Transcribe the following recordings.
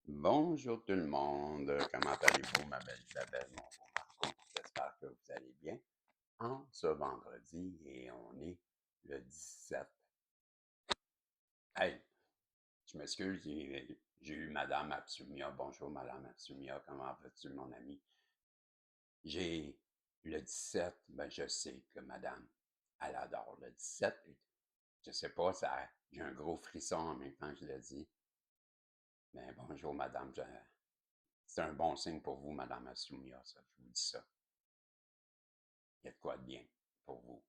Bonjour tout le monde, comment allez-vous, ma belle Isabelle, mon beau Marco? J'espère que vous allez bien en ce vendredi et on est le 17. Hey, je m'excuse, j'ai eu Madame Absumia. Bonjour Madame Absumia, comment vas-tu mon ami? J'ai le 17, ben je sais que Madame, elle adore le 17. Je sais pas, j'ai un gros frisson en même temps que je le dis. Mais bonjour Madame, c'est un bon signe pour vous, Madame Assoumia, ça, je vous dis ça. Il y a de quoi de bien pour vous.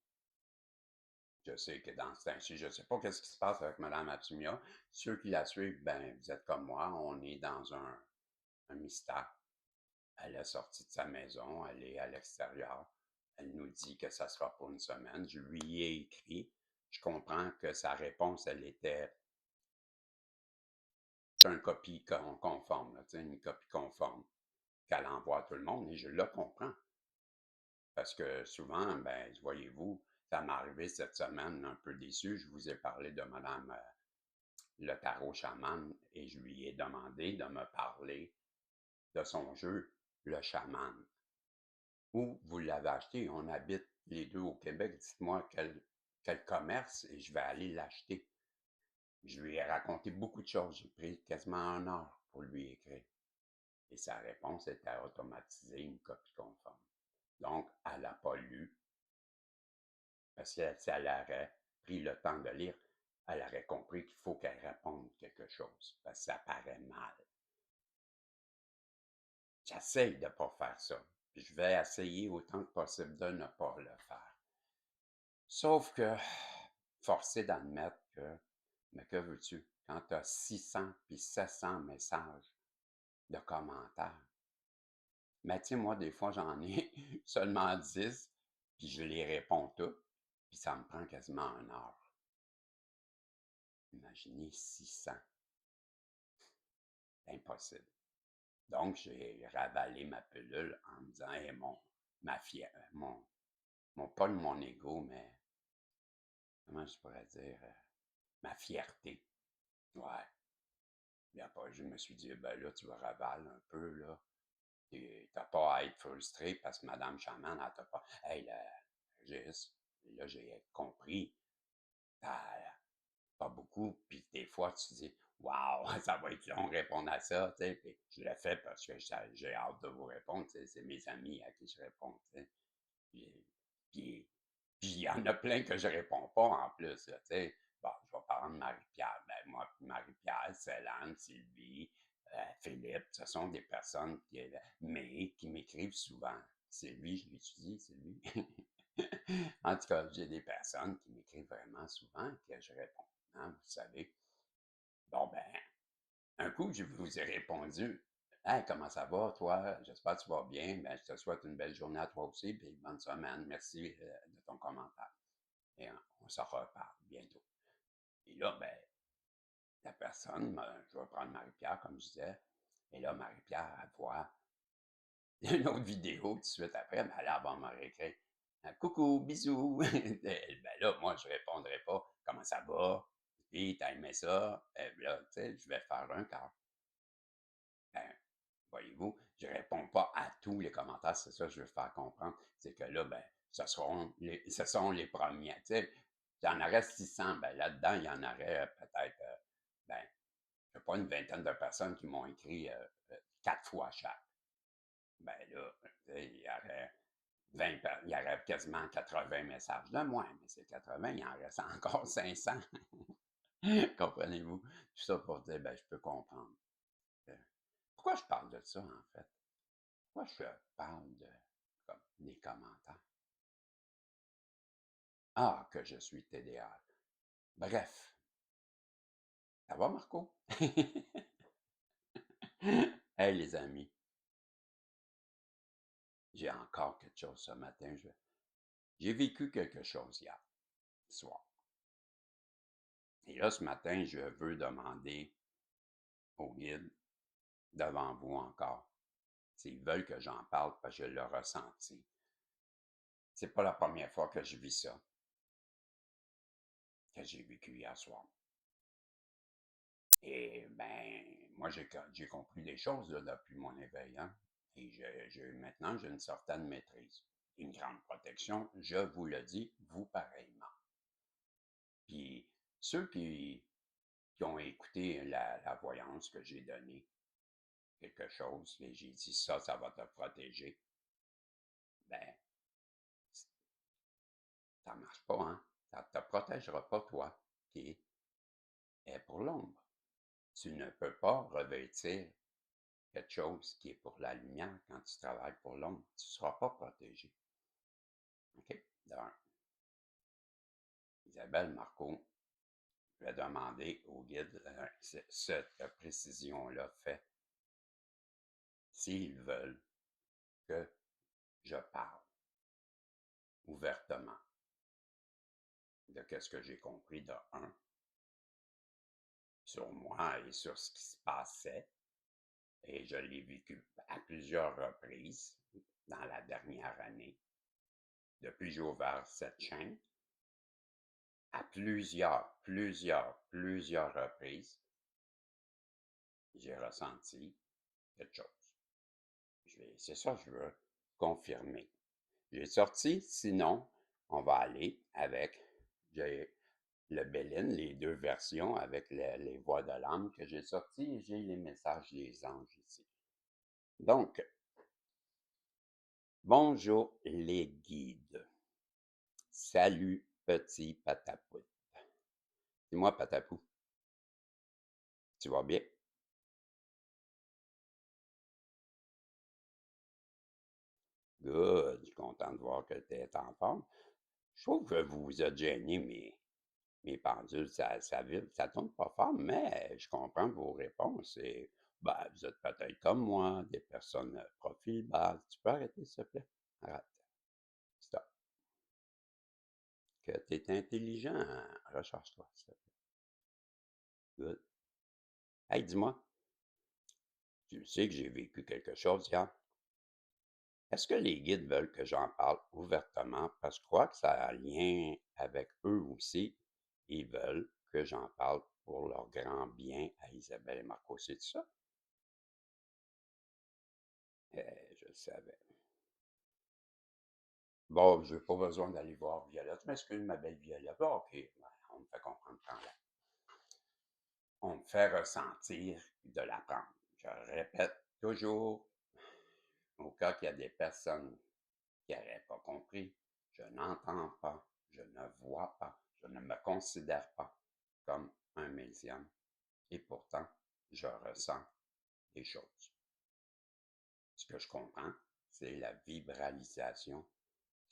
Je sais que dans ce temps-ci, je ne sais pas qu'est-ce qui se passe avec Mme Atsumia. Ceux qui la suivent, ben, vous êtes comme moi, on est dans un mystère. Elle est sortie de sa maison, elle est à l'extérieur. Elle nous dit que ça sera pour une semaine. Je lui ai écrit. Je comprends que sa réponse, elle était un copie conforme, là, une copie conforme qu'elle envoie à tout le monde, et je le comprends. Parce que souvent, ben, voyez-vous, ça m'est arrivé cette semaine un peu déçu. Je vous ai parlé de Madame le tarot chaman et je lui ai demandé de me parler de son jeu, le chaman. Où vous l'avez acheté? On habite les deux au Québec. Dites-moi quel commerce et je vais aller l'acheter. Je lui ai raconté beaucoup de choses. J'ai pris quasiment 1 heure pour lui écrire. Et sa réponse était automatisée, une copie conforme. Donc, elle n'a pas lu. Parce que si elle aurait pris le temps de lire, elle aurait compris qu'il faut qu'elle réponde quelque chose, parce que ça paraît mal. J'essaye de ne pas faire ça. Je vais essayer autant que possible de ne pas le faire. Sauf que, forcé d'admettre que, mais que veux-tu, quand tu as 600 puis 700 messages de commentaires, mais tu sais, moi, des fois, j'en ai seulement 10, puis je les réponds toutes, puis ça me prend quasiment 1 heure. Imaginez 600. Impossible. Donc, j'ai ravalé ma pilule en me disant, hey, ma fière, pas de mon ego, mais comment je pourrais dire, ma fierté. Ouais. Et après, je me suis dit, ben là, tu vas ravaler un peu, là. T'as pas à être frustré parce que Madame Chaman, elle t'a pas. Hey, là, j'ai compris. T'as pas beaucoup. Puis des fois, tu dis, waouh, ça va être long répondre à ça. Tu sais. Puis je l'ai fait parce que j'ai hâte de vous répondre. Tu sais. C'est mes amis à qui je réponds. Tu sais. Puis, puis, puis il y en a plein que je réponds pas en plus. Là, tu sais. Bon, je vais prendre Marie-Pierre. Ben, moi, Marie-Pierre, Célane, Sylvie, Philippe, ce sont des personnes mais qui m'écrivent souvent. Sylvie, je l'utilise, Sylvie. En tout cas, j'ai des personnes qui m'écrivent vraiment souvent et que je réponds. Hein, vous savez. Bon, ben, un coup, je vous ai répondu. Hey, comment ça va, toi? J'espère que tu vas bien. Ben, je te souhaite une belle journée à toi aussi, puis bonne semaine. Merci de ton commentaire. Et on se reparle bientôt. Et là, ben, la personne, je vais prendre Marie-Pierre, comme je disais, et là, Marie-Pierre, elle voit une autre vidéo tout de suite après, mais elle va me réécrire. Coucou, bisous. Ben là, moi, je répondrai pas. Comment ça va? Puis, t'as aimé ça? Et là, tu sais, je vais faire un cœur. Ben, voyez-vous, je réponds pas à tous les commentaires, c'est ça que je veux faire comprendre. C'est que là, ben, ce sont les premiers. Tu sais, il y en aurait 600, ben là-dedans, il y en aurait peut-être, ben, je sais pas, une vingtaine de personnes qui m'ont écrit 4 fois chaque. Ben là, il y aurait il y aurait quasiment 80 messages de moins, mais c'est 80, il en reste encore 500. Comprenez-vous? Tout ça pour dire, ben, je peux comprendre. Euh, Pourquoi je parle de ça, en fait? Pourquoi je parle des commentaires? Ah, que je suis TDA. Bref, ça va, Marco? Hey, les amis, j'ai encore quelque chose ce matin. J'ai vécu quelque chose hier soir. Et là, ce matin, je veux demander au guide, devant vous encore, s'ils veulent que j'en parle parce que je l'ai ressenti. C'est pas la première fois que je vis ça, que j'ai vécu hier soir. Et ben, moi, j'ai compris des choses là, depuis mon éveil, hein. Et maintenant, j'ai une certaine maîtrise, une grande protection. Je vous le dis, vous pareillement. Puis ceux qui ont écouté la voyance que j'ai donnée, quelque chose, et j'ai dit ça, ça va te protéger, ben, ça marche pas, hein? Ça te protégera pas, toi, qui est pour l'ombre. Tu ne peux pas revêtir quelque chose qui est pour la lumière quand tu travailles pour l'ombre. Tu ne seras pas protégé. OK? Donc, Isabelle, Marco, je vais demander au guide cette précision-là fait s'ils veulent que je parle ouvertement de ce que j'ai compris de un sur moi et sur ce qui se passait. Et je l'ai vécu à plusieurs reprises dans la dernière année. Depuis que j'ai ouvert cette chaîne, à plusieurs reprises, j'ai ressenti quelque chose. C'est ça que je veux confirmer. J'ai sorti, sinon, on va aller avec j'ai le Béline, les deux versions avec les voix de l'âme que j'ai sorties et j'ai les messages des anges ici. Donc, bonjour les guides. Salut petit patapout. Dis-moi patapou, tu vas bien? Good, je suis content de voir que tu es en forme. Je trouve que vous vous êtes gêné, mes pendules, ça tourne pas fort, mais je comprends vos réponses et ben, vous êtes peut-être comme moi, des personnes profil bas. Tu peux arrêter, s'il te plaît? Arrête. Stop. Que tu es intelligent, recharge-toi, s'il te plaît. Good. Hey, dis-moi, tu sais que j'ai vécu quelque chose hier? Est-ce que les guides veulent que j'en parle ouvertement? Parce que je crois que ça a un lien avec eux aussi. Ils veulent que j'en parle pour leur grand bien à Isabelle et Marco. C'est ça? Je le savais. Bon, je n'ai pas besoin d'aller voir Violette. Je m'excuse, ma belle Violette. Ah, OK, ben, on me fait comprendre quand même. On me fait ressentir de l'apprendre. Je répète toujours, au cas qu'il y a des personnes qui n'auraient pas compris, je n'entends pas, je ne vois pas, je ne me considère pas comme un médium. Et pourtant, je ressens des choses. Ce que je comprends, c'est la vibralisation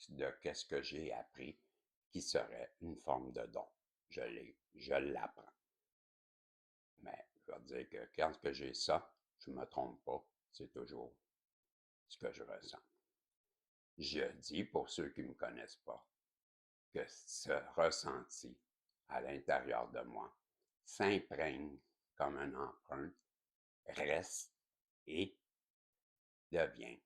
de qu'est-ce que j'ai appris qui serait une forme de don. Je l'apprends. Mais je vais dire que quand que j'ai ça, je ne me trompe pas, c'est toujours ce que je ressens. Je dis pour ceux qui ne me connaissent pas que ce ressenti à l'intérieur de moi s'imprègne comme une empreinte, reste et devient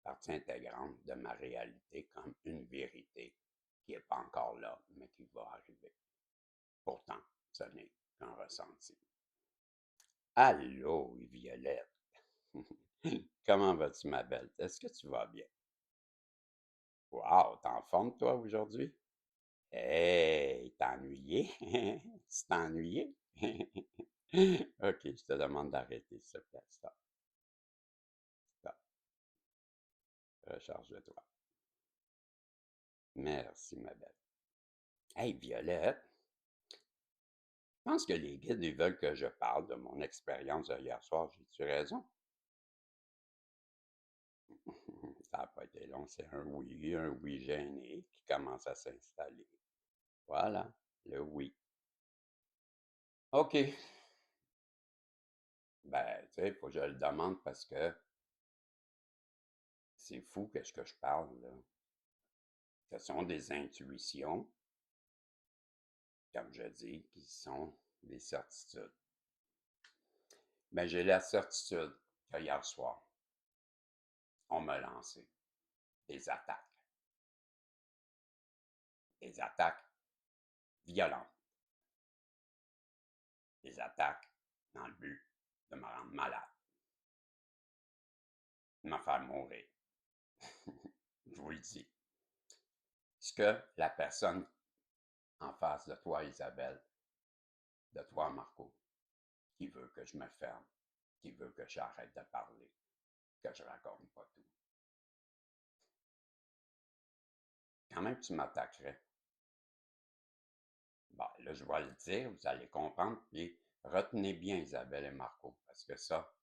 partie intégrante de ma réalité comme une vérité qui n'est pas encore là, mais qui va arriver. Pourtant, ce n'est qu'un ressenti. Allô, Violette. Comment vas-tu, ma belle? Est-ce que tu vas bien? Wow, t'es en forme, toi, aujourd'hui? Hey, t'es ennuyé? Tu t'es ennuyé? OK, je te demande d'arrêter, s'il te plaît. Stop, stop. Recharge-toi. Merci, ma belle. Hey, Violette, je pense que les guides, ils veulent que je parle de mon expérience de hier soir. J'ai-tu raison? Ça n'a pas été long, c'est un oui gêné qui commence à s'installer. Voilà, le oui. OK. Ben, tu sais, il faut que je le demande parce que c'est fou que ce que je parle, là. Ce sont des intuitions, comme je dis, qui sont des certitudes. Mais j'ai la certitude que hier soir, on m'a lancé des attaques. Des attaques violentes. Des attaques dans le but de me rendre malade, de me faire mourir. Je vous le dis. Ce que la personne en face de toi, Isabelle, de toi, Marco, qui veut que je me ferme, qui veut que j'arrête de parler, que je raconte pas tout. Quand même, tu m'attaquerais. Bon, là, je vais le dire, vous allez comprendre, puis retenez bien Isabelle et Marco, parce que ça,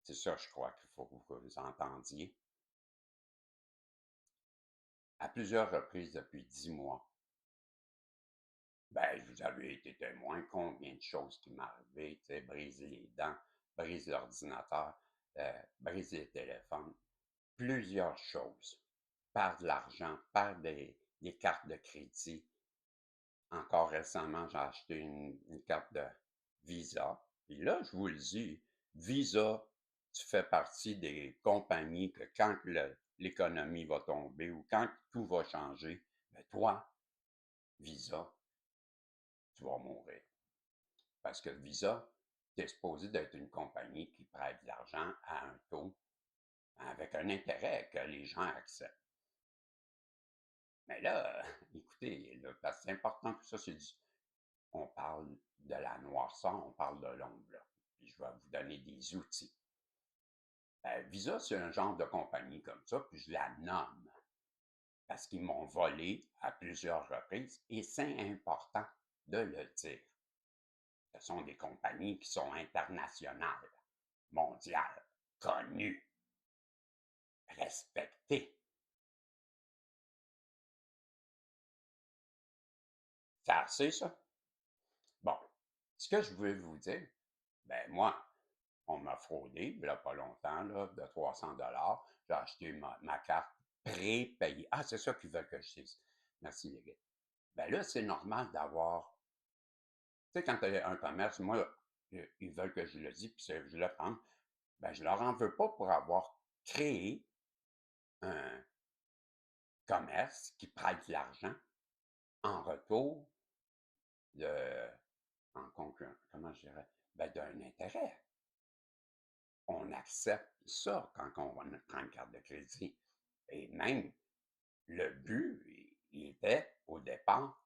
c'est ça, je crois qu'il faut que vous entendiez. À plusieurs reprises depuis 10 mois, ben, vous avez été témoin combien de choses qui m'arrivaient, tu sais, briser les dents, briser l'ordinateur, briser le téléphone, plusieurs choses. Par de l'argent, par des cartes de crédit. Encore récemment, j'ai acheté une carte de Visa. Puis là, je vous le dis, Visa, tu fais partie des compagnies que quand l'économie va tomber ou quand tout va changer, ben toi, Visa, tu vas mourir. Parce que Visa, tu es supposé d'être une compagnie qui prête de l'argent à un taux avec un intérêt que les gens acceptent. Mais là, écoutez, là, parce que c'est important que ça, on parle de la noirceur, on parle de l'ombre. Là. Puis je vais vous donner des outils. Visa, c'est un genre de compagnie comme ça, puis je la nomme parce qu'ils m'ont volé à plusieurs reprises et c'est important de le dire. Ce sont des compagnies qui sont internationales, mondiales, connues, respectées. C'est assez, ça? Bon, ce que je veux vous dire, ben moi, on m'a fraudé, il n'y a pas longtemps, là, de 300 $. J'ai acheté ma carte prépayée. Ah, c'est ça qu'ils veulent que je dise. Merci, les gars. Ben là, c'est normal d'avoir. Tu sais, quand tu as un commerce, moi, ils veulent que je le dise, puis je le prends. Ben, je leur en veux pas pour avoir créé un commerce qui prête de l'argent en retour de, comment je dirais, ben, d'un intérêt. On accepte ça quand on prend une carte de crédit. Et même, le but, il était au départ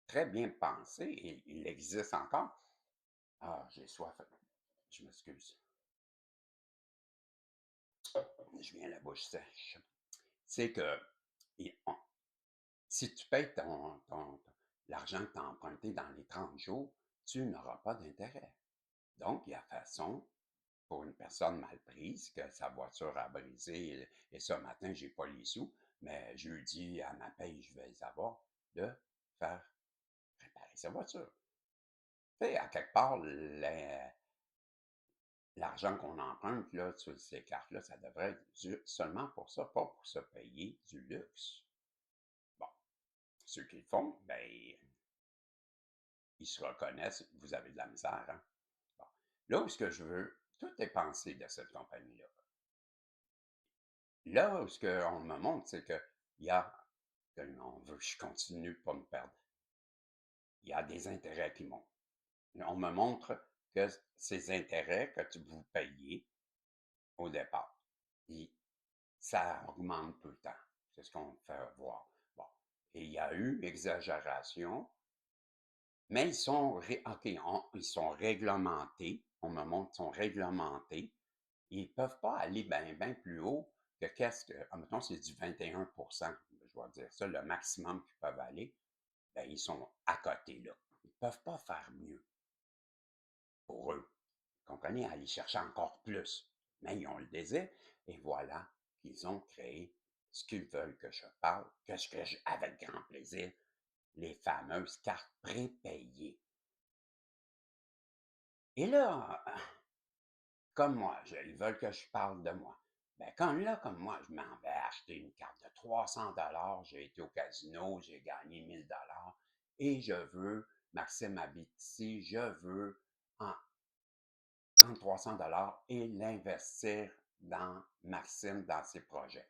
très bien pensé et il existe encore. Ah, j'ai soif. Je m'excuse. Je viens la bouche sèche. C'est que si tu payes l'argent que tu as emprunté dans les 30 jours, tu n'auras pas d'intérêt. Donc, il y a façon pour une personne mal prise que sa voiture a brisé et ce matin, j'ai pas les sous, mais jeudi à ma paye, je vais les avoir, de faire réparer sa voiture. Tu sais, à quelque part, l'argent qu'on emprunte là, sur ces cartes-là, ça devrait être seulement pour ça, pas pour se payer du luxe. Bon, ceux qui le font, ben, ils se reconnaissent, vous avez de la misère. Hein? Bon. Là où ce que je veux, tout est pensé de cette compagnie-là. Là où ce qu'on me montre, c'est que il y a, on veut que je continue de pas me perdre. Il y a des intérêts qui montent. On me montre que ces intérêts que vous payez au départ, ça augmente tout le temps. C'est ce qu'on fait voir. Bon. Et il y a eu exagération, mais ils sont, ils sont réglementés. On me montre qu'ils sont réglementés. Ils ne peuvent pas aller bien plus haut que qu'est-ce que, mettons, c'est du 21%, je vais dire ça, le maximum qu'ils peuvent aller. Ben, ils sont à côté là. Ils ne peuvent pas faire mieux pour eux. Vous comprenez? Aller chercher encore plus. Mais ils ont le désir. Et voilà qu'ils ont créé ce qu'ils veulent que je parle, avec grand plaisir, les fameuses cartes prépayées. Et là, comme moi, ils veulent que je parle de moi. Ben, comme moi, je m'en vais acheter une carte de 300 $, j'ai été au casino, j'ai gagné 1000 $ et je veux, Maxime habite ici, je veux en prendre 300 $ et l'investir dans Maxime, dans ses projets.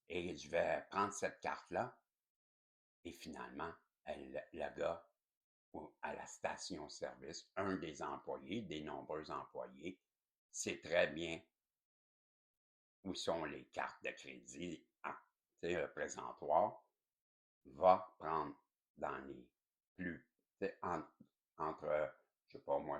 Et je vais prendre cette carte-là et finalement, le gars, à la station-service, un des employés, des nombreux employés, sait très bien où sont les cartes de crédit, le présentoir, va prendre dans les plus, entre, je sais pas moi,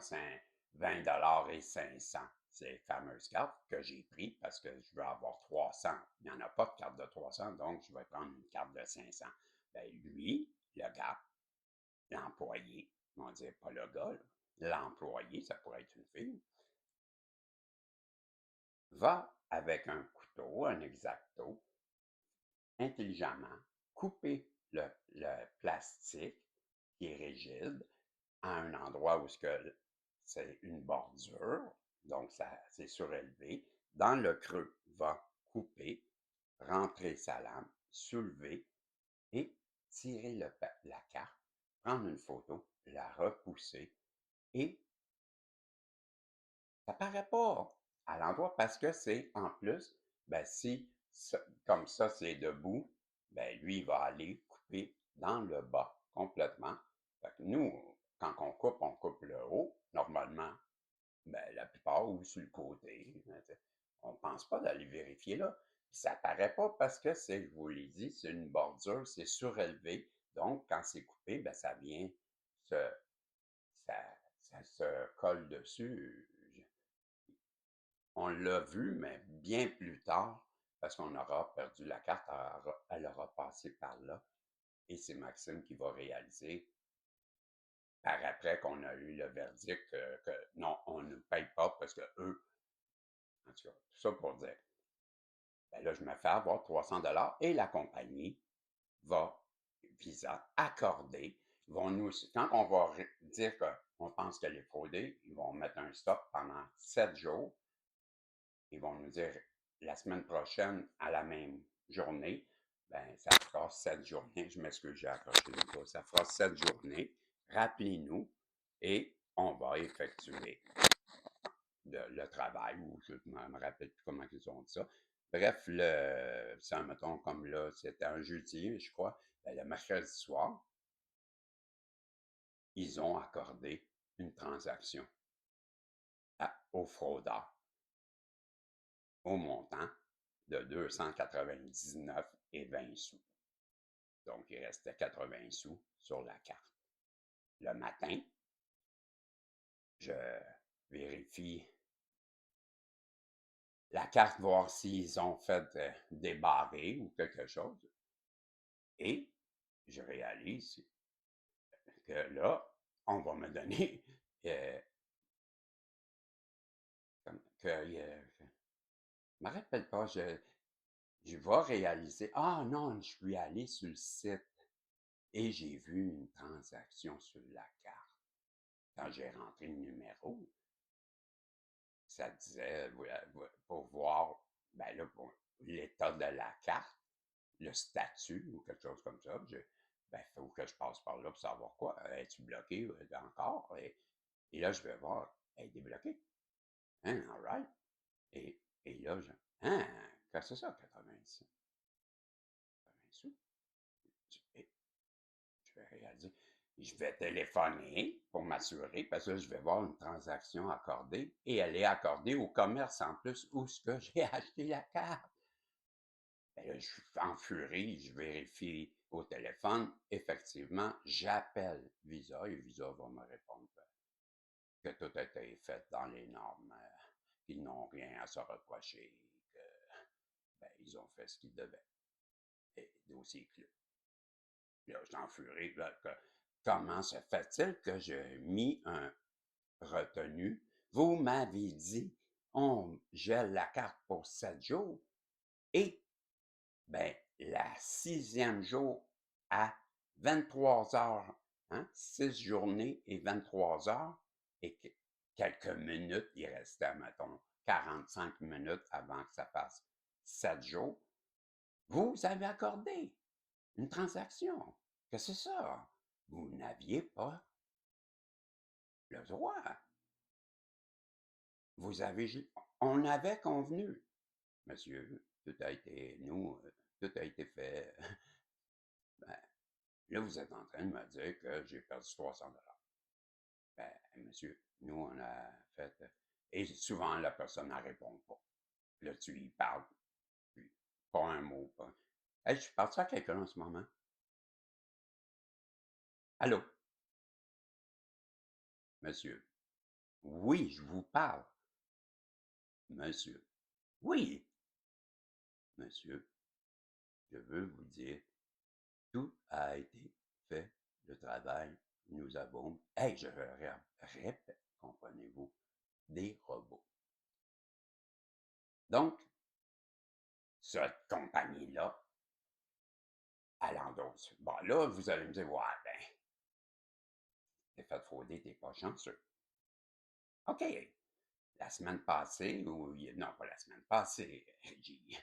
20 $ et 500, ces fameuses cartes que j'ai prises parce que je veux avoir 300. Il n'y en a pas de carte de 300, donc je vais prendre une carte de 500. Ben lui, le gars, l'employé, on va dire pas le gars, l'employé, ça pourrait être une fille, va avec un couteau, un exacto, intelligemment couper le plastique qui est rigide à un endroit où c'est une bordure, donc ça c'est surélevé. Dans le creux, va couper, rentrer sa lame, soulever et tirer la carte, prendre une photo, la repousser et ça paraît pas à l'endroit parce que c'est en plus, ben si comme ça c'est debout, ben lui il va aller couper dans le bas complètement. Fait que nous, quand on coupe le haut, normalement, ben la plupart ou sur le côté. On pense pas d'aller vérifier là. Ça paraît pas parce que c'est, je vous l'ai dit, c'est une bordure, c'est surélevé. Donc, quand c'est coupé, ben ça vient se, ça, ça se colle dessus. On l'a vu, mais bien plus tard, parce qu'on aura perdu la carte, elle aura passé par là. Et c'est Maxime qui va réaliser, par après qu'on a eu le verdict, que non, on ne paye pas parce que eux, en tout cas, tout ça pour dire, ben là, je me fais avoir 300 $ et la compagnie va, Visa, accorder, vont nous, quand on va dire qu'on pense qu'elle est fraudée, ils vont mettre un stop pendant 7 jours. Ils vont nous dire la semaine prochaine à la même journée, ben ça fera 7 journées. Je m'excuse, j'ai accroché le micro. Ça fera 7 journées. Rappelez-nous et on va effectuer le travail, ou je ne me rappelle plus comment ils ont dit ça. Bref, ça, mettons, comme là, c'était un jeudi, je crois, ben, le mercredi soir, ils ont accordé une transaction au fraudeur au montant de 299,20 $. Donc, il restait 80 sous sur la carte. Le matin, je vérifie la carte, voir s'ils ont fait débarrer ou quelque chose. Et je réalise que là, on va me donner je me rappelle pas, je vais réaliser, ah non, je suis allé sur le site et j'ai vu une transaction sur la carte. Quand j'ai rentré le numéro, ça disait, pour voir, ben là, pour l'état de la carte, le statut ou quelque chose comme ça. Ben, il faut que je passe par là pour savoir quoi. Es-tu bloqué encore? Et là, je vais voir, elle est débloquée. Hein, all right. Et là, hein, qu'est-ce que c'est ça, 90, 80 sous? Et je vais réaliser. Je vais téléphoner pour m'assurer, parce que je vais voir une transaction accordée, et elle est accordée au commerce en plus où ce que j'ai acheté la carte. Ben là, je suis en furie, je vérifie au téléphone. Effectivement, j'appelle Visa et Visa va me répondre que tout a été fait dans les normes, qu'ils n'ont rien à se reprocher, que ben, ils ont fait ce qu'ils devaient. Et dossier clos. Là, je suis en furie. Là, comment se fait-il que j'ai mis un retenu? Vous m'avez dit, on gèle la carte pour 7 jours et ben, la 6e jour à 23 heures, hein, 6 journées et 23 heures, et quelques minutes, il restait, mettons, 45 minutes avant que ça fasse 7 jours, vous avez accordé une transaction. Que c'est ça? Vous n'aviez pas le droit. On avait convenu, monsieur, tout a été, tout a été fait. Ben, Là, vous êtes en train de me dire que j'ai perdu 300 $. Ben, monsieur, nous, on a fait. Et souvent, la personne ne répond pas. Là, tu y parles, puis pas un mot. Pas. Hey, je parle à quelqu'un en ce moment. Allô, monsieur. Oui, je vous parle. Monsieur. Oui, monsieur. Je veux vous dire, tout a été fait. Le travail, nous avons. Hey, je répète, comprenez-vous, des robots. Donc, cette compagnie-là, elle endosse. Bon, là, vous allez me dire, ouais, ben, t'es fait frauder, t'es pas chanceux. OK. La semaine passée, ou non, pas la semaine passée, il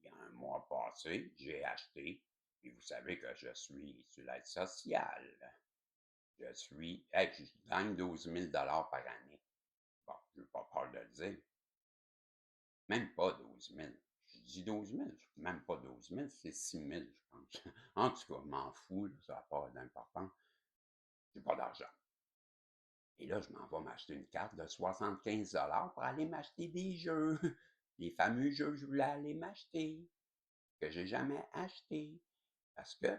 y a un mois passé, j'ai acheté, et vous savez que je suis sur l'aide sociale. Je gagne 12 000 par année. Bon, je n'ai pas peur de le dire. Même pas 12 000. Je dis 12 000, même pas 12 000, c'est 6 000, je pense. En tout cas, je m'en fous, là, ça n'a pas d'importance. J'ai pas d'argent. Et là, je m'en vais m'acheter une carte de 75 pour aller m'acheter des jeux. Les fameux jeux que je voulais aller m'acheter, que j'ai jamais acheté. Parce que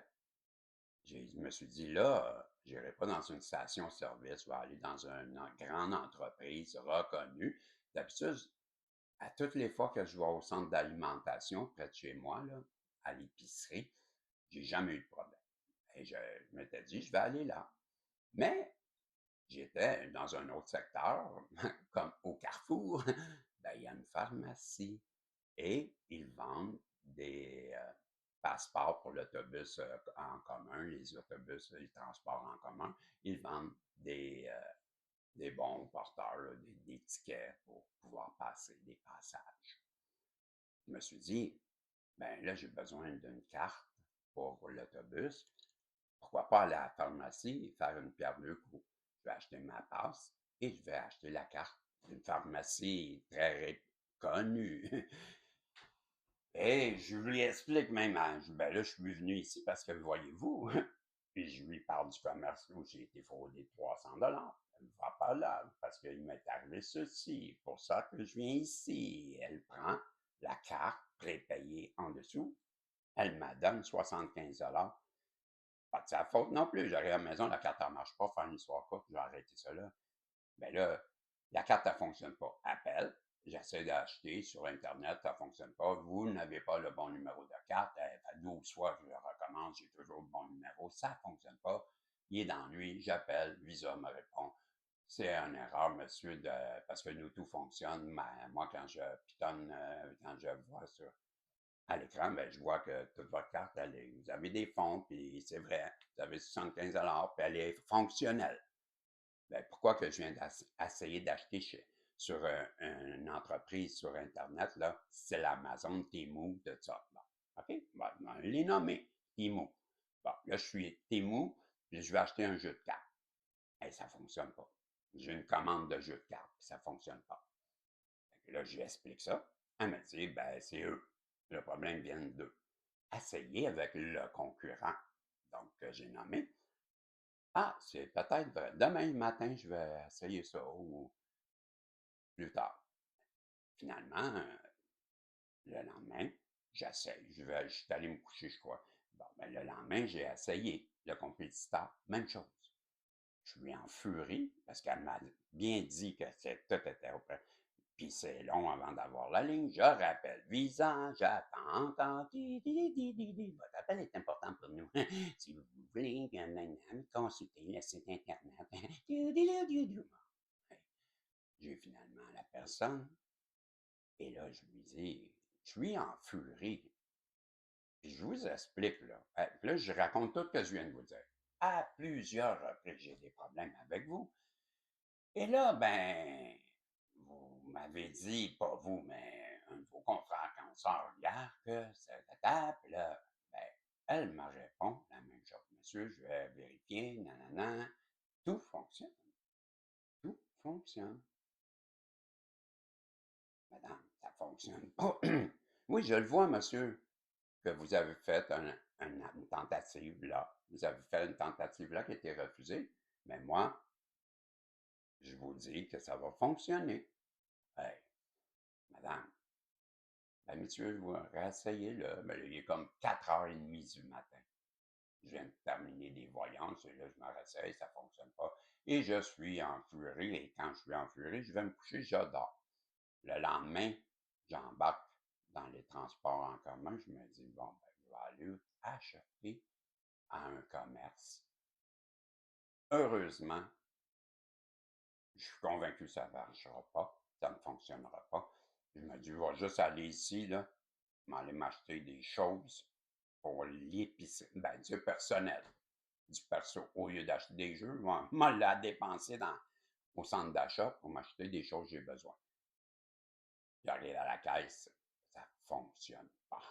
je me suis dit, là, je n'irai pas dans une station-service, je vais aller dans une grande entreprise reconnue. D'habitude, à toutes les fois que je vais au centre d'alimentation près de chez moi, là, à l'épicerie, j'ai jamais eu de problème. Et je m'étais dit, je vais aller là. Mais j'étais dans un autre secteur, comme au Carrefour, ben, il y a une pharmacie et ils vendent des passeports pour l'autobus en commun, les autobus, les transports en commun. Ils vendent des bons porteurs, là, des tickets pour pouvoir passer des passages. Je me suis dit, ben là, j'ai besoin d'une carte pour l'autobus. Pourquoi pas aller à la pharmacie et faire une pierre deux coups? Je vais acheter ma passe et je vais acheter la carte d'une pharmacie très connue. Et je lui explique même, ben là, je suis venu ici parce que voyez-vous, puis je lui parle du commerce où j'ai été fraudé 300 $. Elle ne va pas là parce qu'il m'est arrivé ceci. Pour ça que je viens ici. Elle prend la carte prépayée en dessous. Elle me donne 75 $. Pas de sa faute non plus. J'arrive à la maison, la carte ne marche pas, faire une histoire courte, je vais arrêter ça là. Ben là, la carte, elle ne fonctionne pas. Appelle, j'essaie d'acheter sur Internet, ça ne fonctionne pas. Vous n'avez pas le bon numéro de carte. Ça fait 12 fois que je le recommence, j'ai toujours le bon numéro. Ça ne fonctionne pas. Il est dans lui, j'appelle, Visa me répond. C'est une erreur, monsieur, parce que nous, tout fonctionne. Mais moi, quand je pitonne, quand je vois sur à l'écran, ben, je vois que toute votre carte, vous avez des fonds, puis c'est vrai, vous avez 75 puis elle est fonctionnelle. Ben, pourquoi que je viens d'essayer d'acheter sur une entreprise sur Internet, là, c'est l'Amazon, Temu, tout ça. Bon, OK? Bon, je l'ai nommé, Temu. Bon, là, je suis Temu, puis je vais acheter un jeu de cartes. Et ça ne fonctionne pas. J'ai une commande de jeu de cartes, puis ça ne fonctionne pas. Là, je lui explique ça. Elle me dit, ben, c'est eux. Le problème vient d'eux. Essayez avec le concurrent. Donc, j'ai nommé. Ah, c'est peut-être vrai. Demain matin, je vais essayer ça ou plus tard. Finalement, le lendemain, j'essaye. Je suis allé me coucher, je crois. Bon, ben, le lendemain, j'ai essayé. Le compétiteur, même chose. Je suis en furie parce qu'elle m'a bien dit que tout était prêt. Puis c'est long avant d'avoir la ligne. Je rappelle Visa, j'attends, votre appel est important pour nous. Si vous voulez consulter le site Internet. J'ai finalement la personne. Et là, je lui dis, je suis en furie. Puis je vous explique, là. Là, je raconte tout ce que je viens de vous dire. À plusieurs reprises, j'ai des problèmes avec vous. Et là, ben, vous m'avez dit, pas vous, mais un de vos confrères consorts hier, que c'était table. Là, ben, elle me répond la même chose. Monsieur, je vais vérifier, nanana. Tout fonctionne. Tout fonctionne. Madame, ça fonctionne pas. Oui, je le vois, monsieur, que vous avez fait une tentative là. Vous avez fait une tentative là qui a été refusée, mais moi, je vous dis que ça va fonctionner. Hey, madame, ben, monsieur, vous réessayez-le. Mais là, il est comme 4h30 du matin. Je viens de terminer des voyances et là, je me réessaye, ça ne fonctionne pas. Et je suis en furie. Et quand je suis en furie, je vais me coucher, je dors. Le lendemain, j'embarque dans les transports en commun. Je me dis, bon, ben, je vais aller acheter à un commerce. Heureusement, je suis convaincu que ça ne marchera pas, ça ne fonctionnera pas. Je me dis, je vais juste aller ici, là, m'aller m'acheter des choses pour l'épicerie, ben, du personnel, du perso. Au lieu d'acheter des jeux, je vais m'en la dépenser au centre d'achat pour m'acheter des choses que j'ai besoin. J'arrive à la caisse, ça fonctionne pas.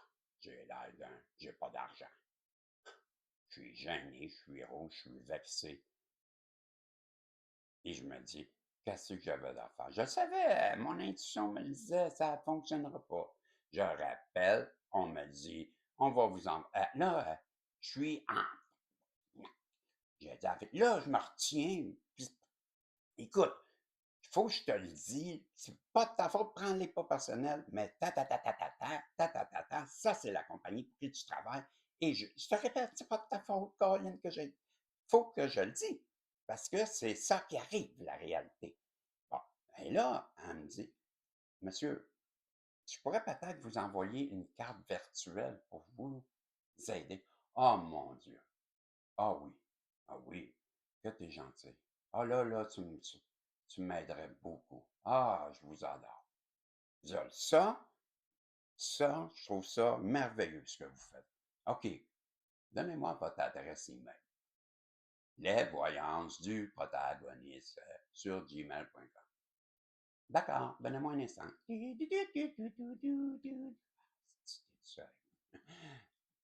J'ai l'air j'ai pas d'argent. Je suis gêné, je suis rouge, je suis vexé. Et je me dis, qu'est-ce que j'avais à faire? Je savais, mon intuition me le disait, ça ne fonctionnera pas. Je rappelle, on me dit, on va vous en... là, je suis en... J'ai dit, là, je me retiens. Puis, écoute, il faut que je te le dise, c'est pas de ta faute, prends-les pas personnels, mais ça, c'est la compagnie pour qui tu travailles. Et je te répète, c'est pas de ta faute, Colin, que j'ai. Faut que je le dise, parce que c'est ça qui arrive, la réalité. Bon, et là, elle me dit, monsieur, je pourrais peut-être vous envoyer une carte virtuelle pour vous aider. Oh mon Dieu. Ah oui. Ah oui. Que t'es gentil. Ah là, tu m'aiderais beaucoup. Ah, je vous adore. Ça, je trouve ça merveilleux ce que vous faites. OK. Donnez-moi votre adresse email. Les voyances du protagoniste sur gmail.com. D'accord, donnez-moi un instant.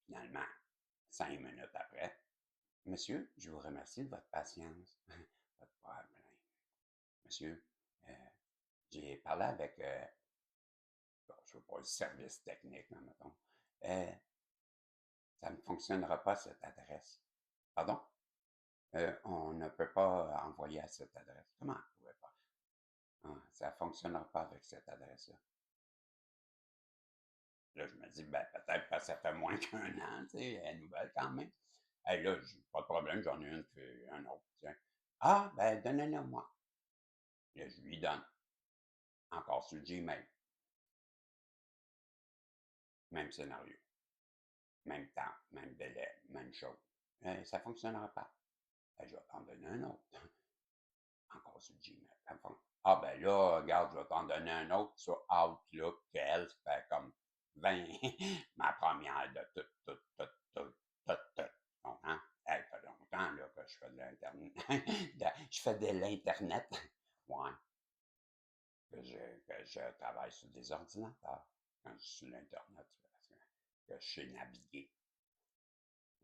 Finalement, 5 minutes après, monsieur, je vous remercie de votre patience. Pas de problème. Monsieur, euh, j'ai parlé avec, bon, je ne veux pas le service technique, là, mettons. Euh, ça ne fonctionnera pas cette adresse. Pardon? On ne peut pas envoyer à cette adresse. Comment on ne pouvait pas? Ah, ça ne fonctionnera pas avec cette adresse-là. Là, je me dis, ben, peut-être parce que ça fait moins qu'un an, tu sais, elle est nouvelle quand même. Et là, pas de problème, j'en ai une, puis un autre, tiens. Ah, ben, donnez-le-moi. Là, je lui donne. Encore sur Gmail. Même scénario. Même temps, même délai, même chose. Ça ne fonctionnera pas. Je vais t'en donner un autre. Encore sur Gmail. Ah, ben là, regarde, je vais t'en donner un autre sur Outlook, qu'elle, ça fait comme 20, ma première de tout. Comprends? Hey, ça fait longtemps, là, que je fais de l'Internet. Je fais de l'Internet. Ouais. Que je travaille sur des ordinateurs. Quand je suis sur l'Internet, parce que je sais naviguer.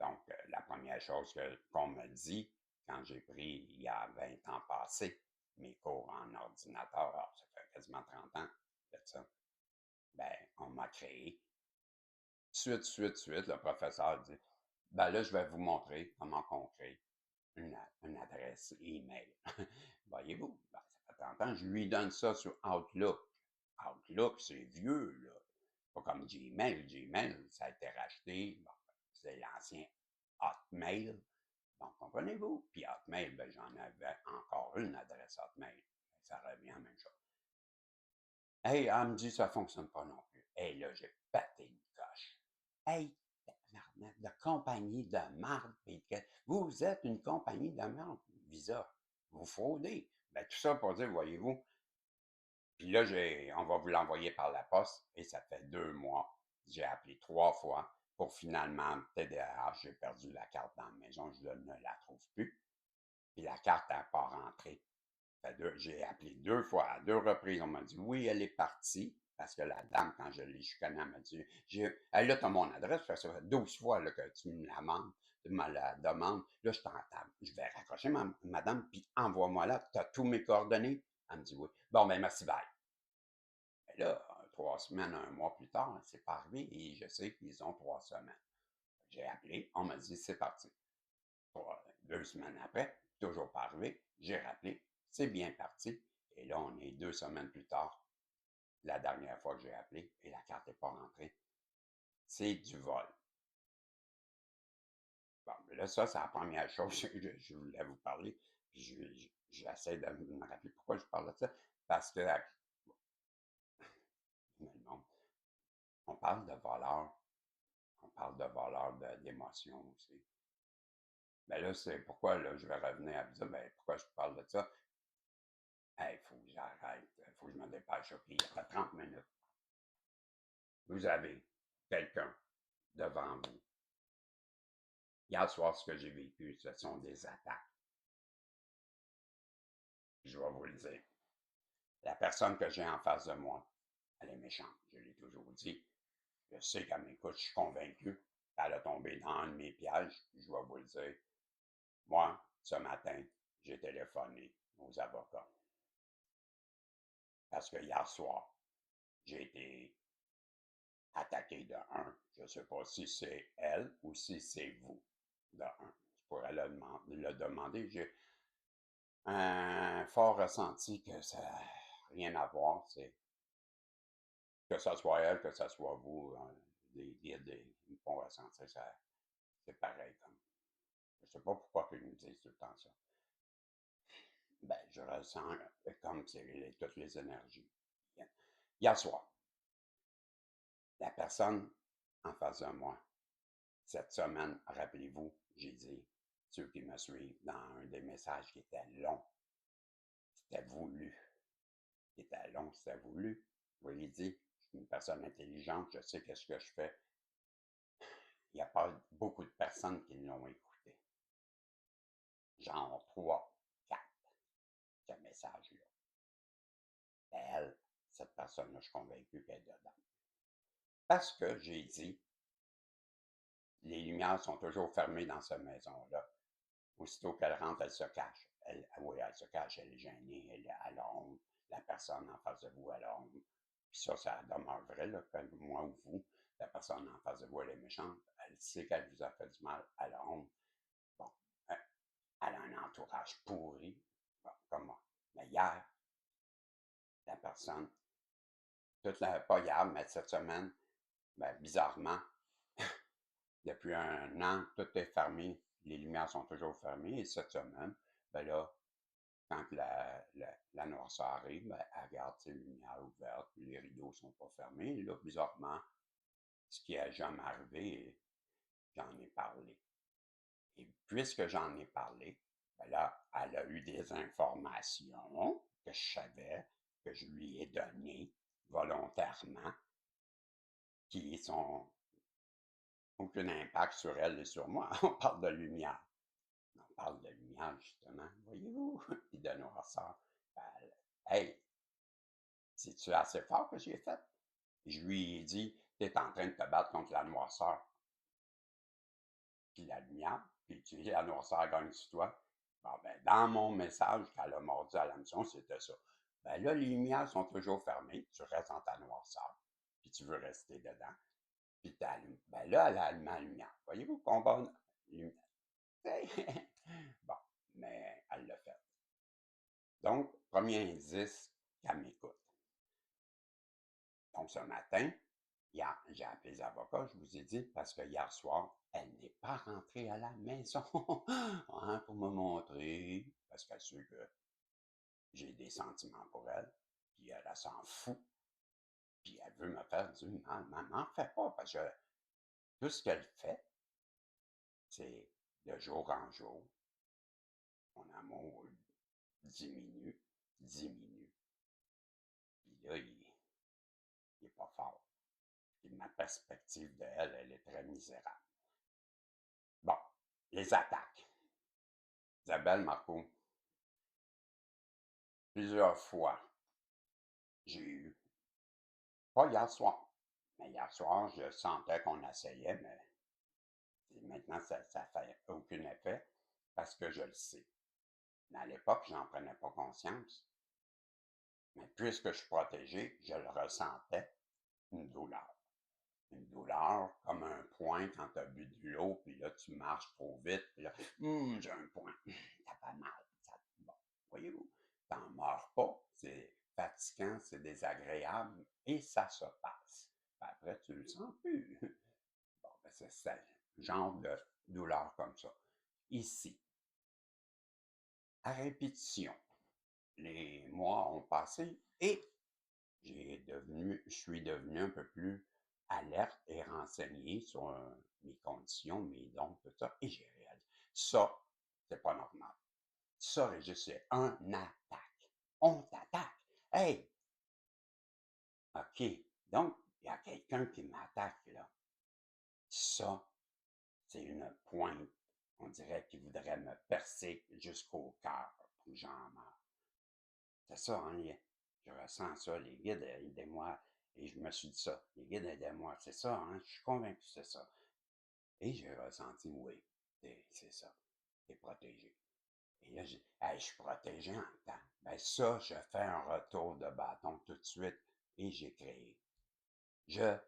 Donc, la première chose qu'on me dit quand j'ai pris, il y a 20 ans passés, mes cours en ordinateur, alors ça fait quasiment 30 ans de ça, ben, on m'a créé. Suite, le professeur dit, ben là, je vais vous montrer comment on crée une adresse email. Voyez-vous, ben, ça fait 30 ans, je lui donne ça sur Outlook. Outlook, c'est vieux, là. Pas comme Gmail. Gmail, ça a été racheté. Bon, c'est l'ancien Hotmail. Donc, comprenez-vous? Puis Hotmail, ben, j'en avais encore une adresse Hotmail. Ça revient à la même chose. Hey, elle me dit, ça fonctionne pas non plus. Hey, là, j'ai pété une coche. Hey, tabarnak, de compagnie de marde. Vous êtes une compagnie de marde, Visa. Vous fraudez. Ben, tout ça pour dire, voyez-vous. Puis là, on va vous l'envoyer par la poste et ça fait 2 mois. J'ai appelé 3 fois pour finalement, TDAH, j'ai perdu la carte dans la maison, je ne la trouve plus. Puis la carte n'a pas rentré. J'ai appelé 2 fois, à 2 reprises. On m'a dit oui, elle est partie. Parce que la dame, quand je l'ai chicanée, elle m'a dit, elle là, tu as mon adresse, ça fait 12 fois là, que tu me la demandes. Tu me la demandes. Là, je vais raccrocher madame, puis envoie-moi là, tu as tous mes coordonnées. Elle me dit oui. Bon, ben merci, bye. Et là, 3 semaines, un mois plus tard, c'est pas arrivé et je sais qu'ils ont 3 semaines. J'ai appelé, on m'a dit, c'est parti. 2 semaines après, toujours pas arrivé, j'ai rappelé, c'est bien parti. Et là, on est 2 semaines plus tard, la dernière fois que j'ai appelé, et la carte n'est pas rentrée. C'est du vol. Bon, mais là, ça, c'est la première chose que je voulais vous parler. J'essaie de me rappeler pourquoi je parle de ça. Parce que, on parle de voleurs, on parle de voleurs d'émotions aussi. Mais là, c'est pourquoi là, je vais revenir à vous dire, ben, pourquoi je parle de ça. Il faut que j'arrête, il faut que je me dépêche. OK, il y a 30 minutes. Vous avez quelqu'un devant vous. Hier soir, ce que j'ai vécu, ce sont des attaques. Je vais vous le dire. La personne que j'ai en face de moi, elle est méchante. Je l'ai toujours dit. Je sais qu'elle m'écoute, je suis convaincu qu'elle a tombé dans un de mes pièges. Je vais vous le dire. Moi, ce matin, j'ai téléphoné aux avocats. Parce que hier soir, j'ai été attaqué de un. Je ne sais pas si c'est elle ou si c'est vous de un. Je pourrais le demander. J'ai un fort ressenti que ça n'a rien à voir. C'est que ce soit elle, que ce soit vous, des ils me font ressentir ça. C'est pareil. Je ne sais pas pourquoi ils me disent tout le temps ça. Ben, je ressens comme c'est toutes les énergies. Hier soir, la personne en face de moi, cette semaine, rappelez-vous, j'ai dit, ceux qui me suivent, dans un des messages qui était long, c'était voulu. Qui était long, c'était voulu. Je vous l'ai dit, je suis une personne intelligente, je sais qu'est-ce que je fais. Il n'y a pas beaucoup de personnes qui l'ont écouté. Genre 3, 4, ce message-là. Elle, cette personne-là, je suis convaincu qu'elle est dedans. Parce que j'ai dit, les lumières sont toujours fermées dans cette maison-là. Aussitôt qu'elle rentre, elle se cache. Oui, elle se cache, elle est gênée, elle a honte. La personne en face de vous, elle a honte. Puis ça demeure vrai, là, que moi ou vous, la personne en face de vous, elle est méchante. Elle sait qu'elle vous a fait du mal, elle a honte. Bon, elle a un entourage pourri, bon, comme moi. Mais hier, la personne, pas hier, mais cette semaine, ben, bizarrement, depuis un an, tout est fermé. Les lumières sont toujours fermées. Et cette semaine, ben là, quand la noirceur arrive, ben, elle garde ses lumières ouvertes, puis les rideaux sont pas fermés. Et là, bizarrement, ce qui est jamais arrivé, j'en ai parlé. Et puisque j'en ai parlé, ben là, elle a eu des informations que je savais, que je lui ai données volontairement, qui sont aucun impact sur elle et sur moi. On parle de lumière. On parle de lumière, justement, voyez-vous, puis de noirceur. Ben, hey, c'est-tu assez fort que j'ai fait? Je lui ai dit, tu es en train de te battre contre la noirceur, puis la lumière, puis tu dis, la noirceur gagne sur toi. Bon, ben, dans mon message, qu'elle a mordu à l'hameçon, c'était ça. Ben là, les lumières sont toujours fermées, tu restes dans ta noirceur, puis tu veux rester dedans, puis tu allumes. Ben là, elle a allumé la lumière. Voyez-vous, combat lumière. Bon, mais elle l'a fait. Donc, premier indice qu'elle m'écoute. Donc, ce matin, hier, j'ai appelé les avocats, je vous ai dit, parce que hier soir, elle n'est pas rentrée à la maison hein, pour me montrer, parce qu'elle sait que j'ai des sentiments pour elle, puis elle s'en fout, puis elle veut me faire du mal. Maman, fais pas, parce que tout ce qu'elle fait, c'est de jour en jour, mon amour diminue, diminue. Puis là, il n'est pas fort. Puis ma perspective de elle, elle est très misérable. Bon, les attaques. Isabelle Marco, plusieurs fois, j'ai eu, pas hier soir, mais hier soir, je sentais qu'on essayait, mais maintenant, ça fait aucun effet parce que je le sais. Mais à l'époque, j'en prenais pas conscience. Mais puisque je suis protégé, je le ressentais, une douleur. une douleur comme un point quand tu as bu de l'eau, puis là, tu marches trop vite, puis là, j'ai un point, ça fait mal. Bon, voyez-vous, t'en meurs pas, c'est fatigant, c'est désagréable, et ça se passe. Puis après, tu le sens plus. Bon, ben, c'est ça, genre de douleur comme ça. Ici, à répétition, les mois ont passé et je suis devenu un peu plus alerte et renseigné sur mes conditions, mes dons, tout ça, et j'ai réalisé, ça, c'est pas normal. Ça, Régis, c'est un attaque. On t'attaque. Hey, OK. Donc, il y a quelqu'un qui m'attaque, là. Ça, c'est une pointe, on dirait qu'il voudrait me percer jusqu'au cœur pour que j'en meure. C'est ça, hein, je ressens ça. Les guides, aidez-moi. Et je me suis dit ça. Les guides, aidez-moi. C'est ça, hein, je suis convaincu que c'est ça. Et j'ai ressenti, oui, c'est ça. T'es protégé. Et là, j'ai, hey, je suis protégé en même temps. Ben ça, je fais un retour de bâton tout de suite et j'ai créé. À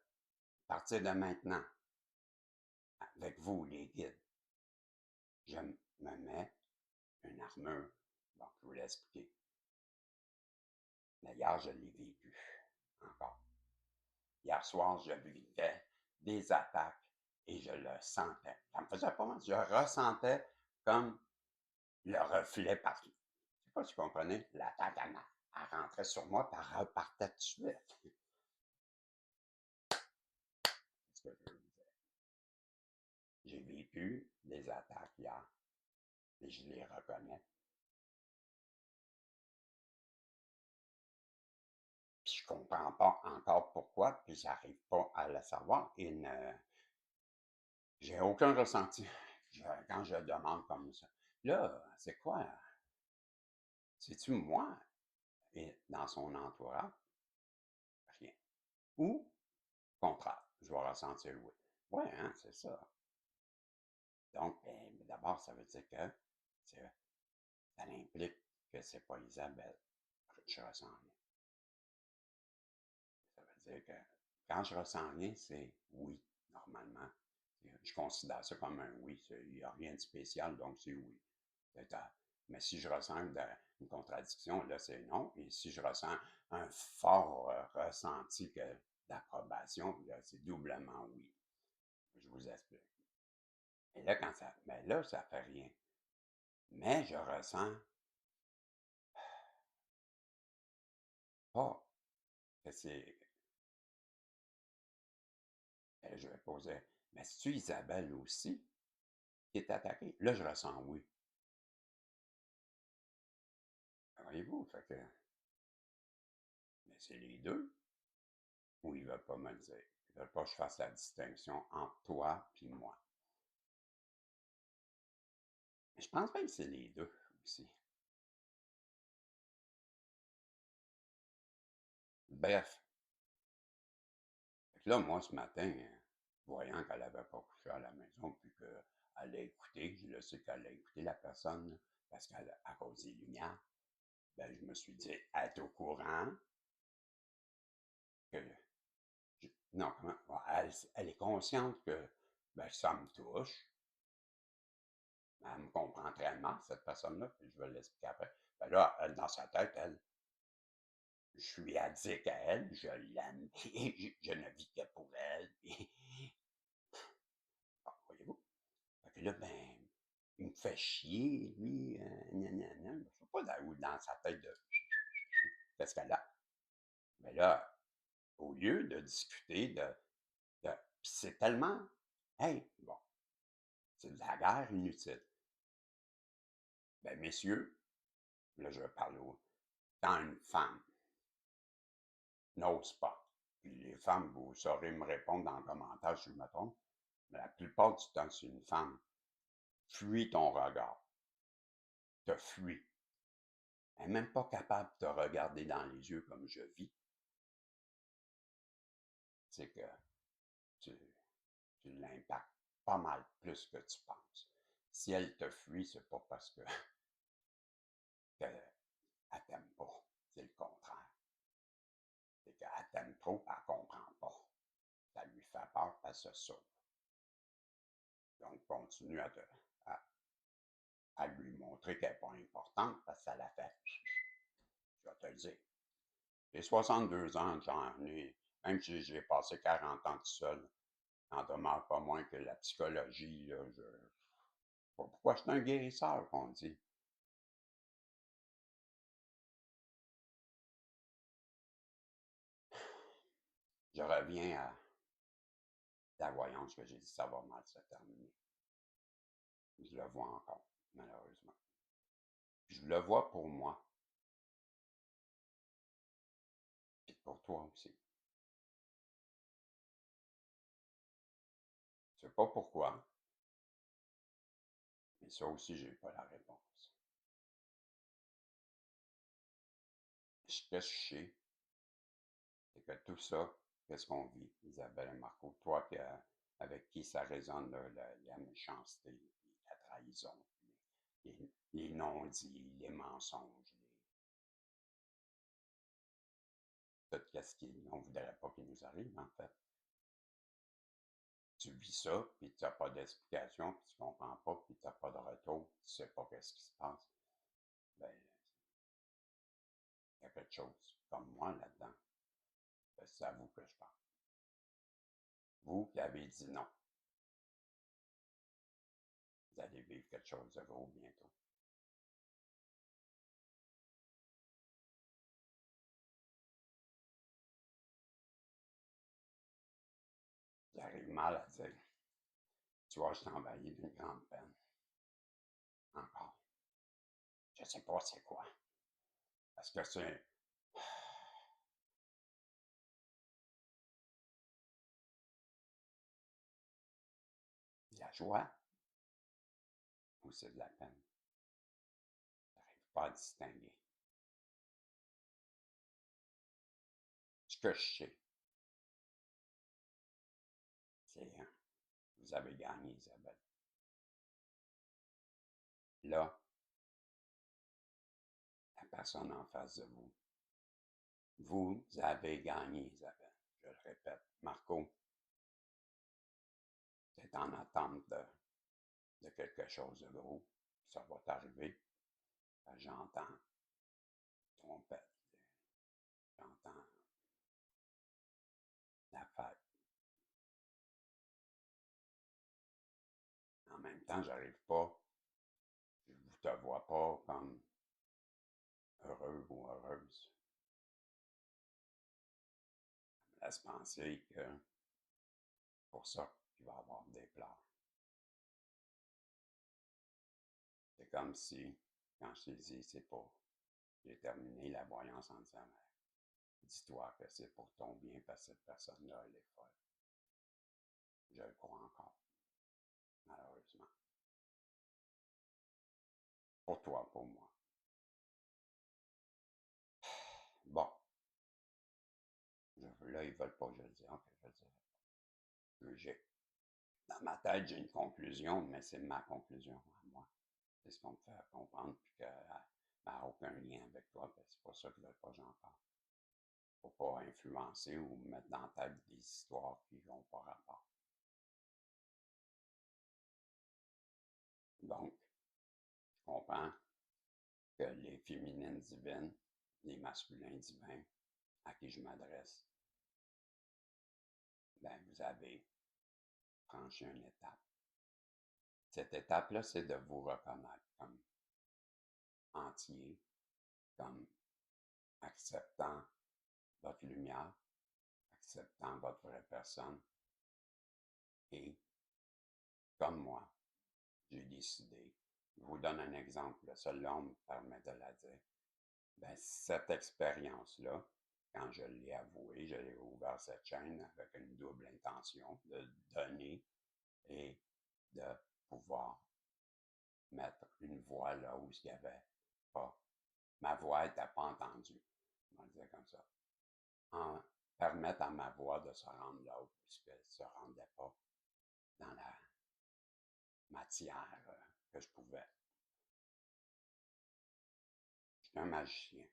partir de maintenant, avec vous, les guides, je me mets une armure. Bon, je vous l'ai expliqué. D'ailleurs, je l'ai vécu encore. Hier soir, je vivais des attaques et je le sentais. Ça me faisait pas mal. Je ressentais comme le reflet partout. Je sais pas si vous comprenez. L'attaque, elle rentrait sur moi et elle repartait tout de suite. C'est ce que je disais. J'ai vécu des attaques hier et je les reconnais. Puis je comprends pas encore pourquoi, puis j'arrive pas à le savoir. J'ai aucun ressenti quand je demande comme ça. Là, c'est quoi? C'est-tu moi? Et dans son entourage, rien. Ou, contraire, je vais ressentir oui. Ouais, hein, c'est ça. Donc, ben, d'abord, ça veut dire que ça implique que c'est pas Isabelle. Je ressens rien. Ça veut dire que quand je ressens rien, c'est oui, normalement. Je considère ça comme un oui. Il n'y a rien de spécial, donc c'est oui. Mais si je ressens une contradiction, là, c'est non. Et si je ressens un fort ressenti d'approbation, là, c'est doublement oui. Je vous explique. Et là, mais là, ça fait rien. Mais je ressens pas que c'est. Je vais poser, mais c'est-tu Isabelle aussi qui est attaquée? Là, je ressens oui. Voyez-vous, fait que, mais c'est les deux. Ou ils veulent pas me le dire. Ils veulent pas que je fasse la distinction entre toi et moi. Mais je pense pas que c'est les deux aussi. Bref, fait que là, moi, ce matin, voyant qu'elle avait pas couché à la maison, puis qu'elle a écouté, je le sais qu'elle a écouté la personne, parce qu'elle à cause des lumières, ben, je me suis dit, elle est au courant que, non, comment, bon, elle est consciente que, ben, ça me touche, elle me comprend très mal, cette personne-là, puis je vais l'expliquer après. Ben là, elle, dans sa tête, je suis addict à elle, je l'aime, et je ne vis que pour elle. Et, bon, voyez-vous? Fait que là, ben, il me fait chier, lui, gna. Je sais pas dans sa tête de qu'est-ce qu'elle a. Mais là, au lieu de discuter de pis c'est tellement, hey, bon, c'est de la guerre inutile. Ben, messieurs, là, je parle quand une femme n'ose pas, puis les femmes, vous saurez me répondre dans le commentaire si je me trompe, mais la plupart du temps, c'est une femme. Fuis ton regard. Te fuis. Elle n'est même pas capable de te regarder dans les yeux comme je vis. C'est que tu, tu l'impactes pas mal plus que tu penses. Si elle te fuit, c'est pas parce qu'elle t'aime pas. C'est le contraire. C'est qu'elle t'aime trop, elle comprend pas. Ça lui fait peur, elle se sauve. Donc, continue à lui montrer qu'elle n'est pas importante parce que ça la fait. Je vais te le dire. J'ai 62 ans, même si j'ai passé 40 ans tout seul, n'en demeure pas moins que la psychologie, là, pourquoi c'est un guérisseur qu'on dit. Je reviens à la voyance que j'ai dit, ça va mal se terminer. Je le vois encore, malheureusement. Je le vois pour moi, et pour toi aussi. Je sais pas pourquoi, mais ça aussi, j'ai pas la réponse. Ce que je sais, c'est que tout ça, qu'est-ce qu'on vit, Isabelle et Marco? Toi, avec qui ça résonne, la méchanceté, la trahison, les non-dits, les mensonges, tout ce qu'on ne voudrait pas qu'il nous arrive, en fait. Tu vis ça, puis tu n'as pas d'explication, puis tu comprends pas, puis tu n'as pas de retour, tu sais pas qu'est-ce qui se passe. Ben, il y a quelque chose comme moi là-dedans. C'est à vous que je parle. Vous qui avez dit non, vous allez vivre quelque chose de gros bientôt. J'arrive mal à dire. Tu vois, je suis envahi d'une grande peine. Encore. Je sais pas c'est quoi. Est-ce que c'est de la joie ou c'est de la peine? J'arrive pas à distinguer. Ce que je sais, c'est vous avez gagné, Isabelle. Là, la personne en face de vous, vous avez gagné, Isabelle. Je le répète. Marco, c'est en attente de quelque chose de gros. Ça va t'arriver. J'entends trompette. J'entends la fête. En même temps, j'arrive pas, je ne te vois pas comme heureux ou heureuse. Ça me laisse penser que pour ça qu'il va y avoir des pleurs. C'est comme si, quand je t'ai dit, c'est pas, j'ai terminé la voyance en disant, dis-toi que c'est pour ton bien parce que cette personne-là, elle est folle. Je le crois encore, malheureusement. Pour toi, pour moi. Bon, là, ils veulent pas que je le dise. Ok, je le dirai. Dans ma tête, j'ai une conclusion, mais c'est ma conclusion à moi. C'est ce qu'on me fait comprendre, puis qu'elle n'a aucun lien avec toi, ben c'est pour ça qu'ils ne veulent pas que j'en parle. Faut pas influencer ou mettre dans la tête des histoires qui n'ont pas rapport. Donc, je comprends que les féminines divines, les masculins divins à qui je m'adresse, ben vous avez franchi une étape. Cette étape-là, c'est de vous reconnaître comme entier, comme acceptant votre lumière, acceptant votre vraie personne. Et comme moi, j'ai décidé, je vous donne un exemple, celui-là, on me permet de la dire. Ben, cette expérience-là, quand je l'ai avouée, je l'ai ouvert cette chaîne avec une double intention de donner et de pouvoir mettre une voix là où il n'y avait pas. Ma voix n'était pas entendue. On va le dire comme ça. En permettre à ma voix de se rendre là où elle ne se rendait pas dans la matière que je pouvais. Je suis un magicien.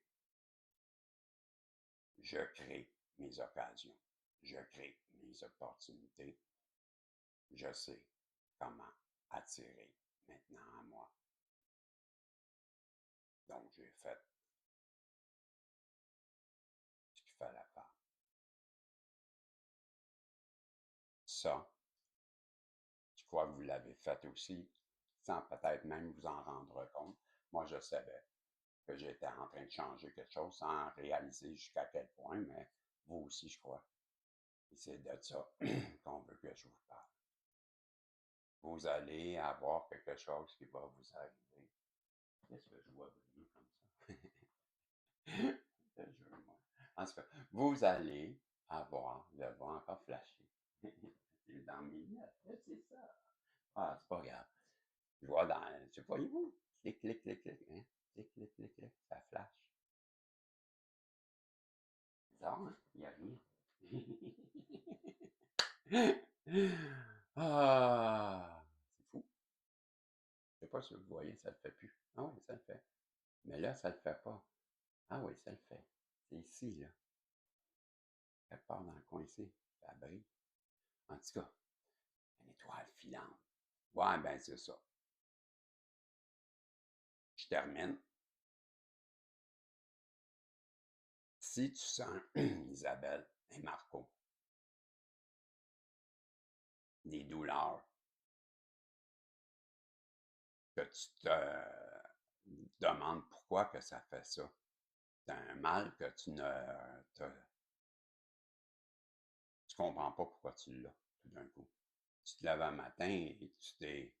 Je crée mes occasions. je crée mes opportunités. Je sais comment attirer maintenant à moi. Donc, j'ai fait ce qu'il fallait faire. Ça, je crois que vous l'avez fait aussi, sans peut-être même vous en rendre compte. Moi, je savais que j'étais en train de changer quelque chose sans réaliser jusqu'à quel point, mais vous aussi, je crois. Et c'est de ça qu'on veut que je vous parle. Vous allez avoir quelque chose qui va vous arriver. Qu'est-ce que je vois venir comme ça? Le jeu, moi. En tout cas, vous allez avoir, le vent encore flashé. C'est dans mes notes, c'est ça. Ah, c'est pas grave. Je vois dans, je sais pas, vous, clic, clic, clic, clic, hein? Clic, clic, clic, clic, ça flash. Bizarre, hein? Il n'y a rien. Ah, c'est fou. Je sais pas si vous voyez, ça le fait plus. Ah oui, ça le fait. Mais là, ça le fait pas. Ah oui, ça le fait. C'est ici, là. Quelque part dans le coin ici. Ça brille. En tout cas, une étoile filante. Ouais, ben c'est ça. Je termine. Si tu sens, Isabelle et Marco, des douleurs, que tu te demandes pourquoi que ça fait ça, c'est un mal que tu comprends pas pourquoi tu l'as tout d'un coup. Tu te lèves un matin et tu t'es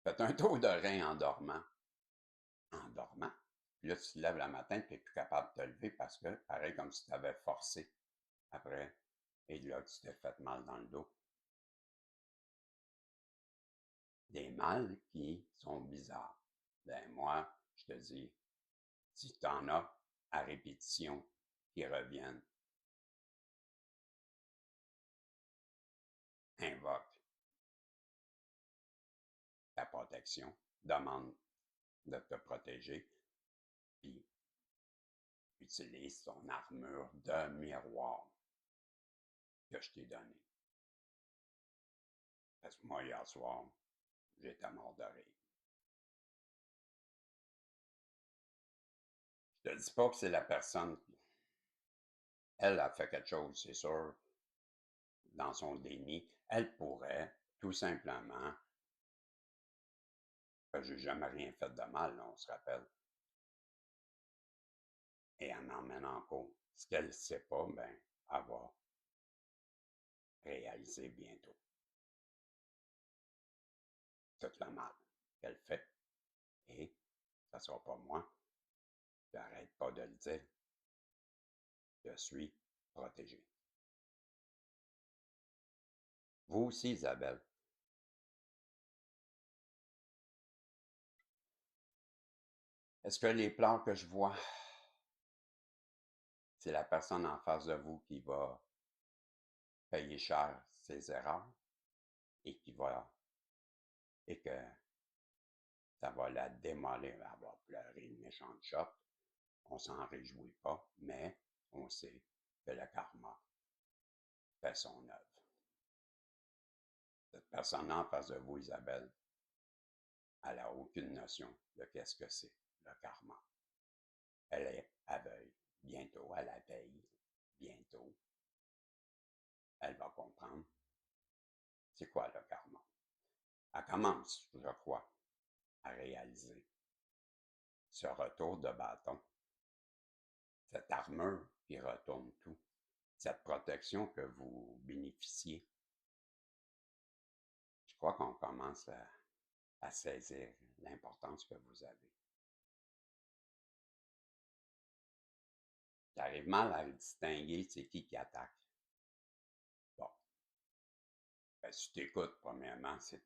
fait un tour de rein en dormant. Puis là, tu te lèves le matin, tu n'es plus capable de te lever parce que, pareil comme si tu avais forcé après, et là, tu t'es fait mal dans le dos. Des mal qui sont bizarres. Ben moi, je te dis, si tu en as à répétition qui reviennent, invoque ta protection, demande de te protéger, puis utilise ton armure de miroir que je t'ai donnée. Parce que moi, hier soir, j'étais mort de rire. Je te dis pas que c'est la personne, elle a fait quelque chose, c'est sûr, dans son déni. Elle pourrait, tout simplement, que j'ai jamais rien fait de mal, là, on se rappelle, et en emmène en cours. Ce qu'elle ne sait pas, ben, elle va réaliser bientôt tout le mal qu'elle fait. Et ça ne sera pas moi. J'arrête pas de le dire. Je suis protégé. Vous aussi, Isabelle. Est-ce que les plans que je vois, c'est la personne en face de vous qui va payer cher ses erreurs et qui va, et que ça va la démolir, elle va pleurer une méchante shot. On s'en réjouit pas, mais on sait que le karma fait son œuvre. Cette personne-là en face de vous, Isabelle, elle n'a aucune notion de qu'est-ce que c'est, le karma. Elle est aveugle. Bientôt, elle la paye. Bientôt, elle va comprendre c'est quoi le karma. Elle commence, je crois, à réaliser ce retour de bâton, cette armure qui retourne tout, cette protection que vous bénéficiez. Je crois qu'on commence à saisir l'importance que vous avez. J'arrive mal à distinguer c'est qui attaque. Bon, ben, si tu t'écoutes, premièrement, c'est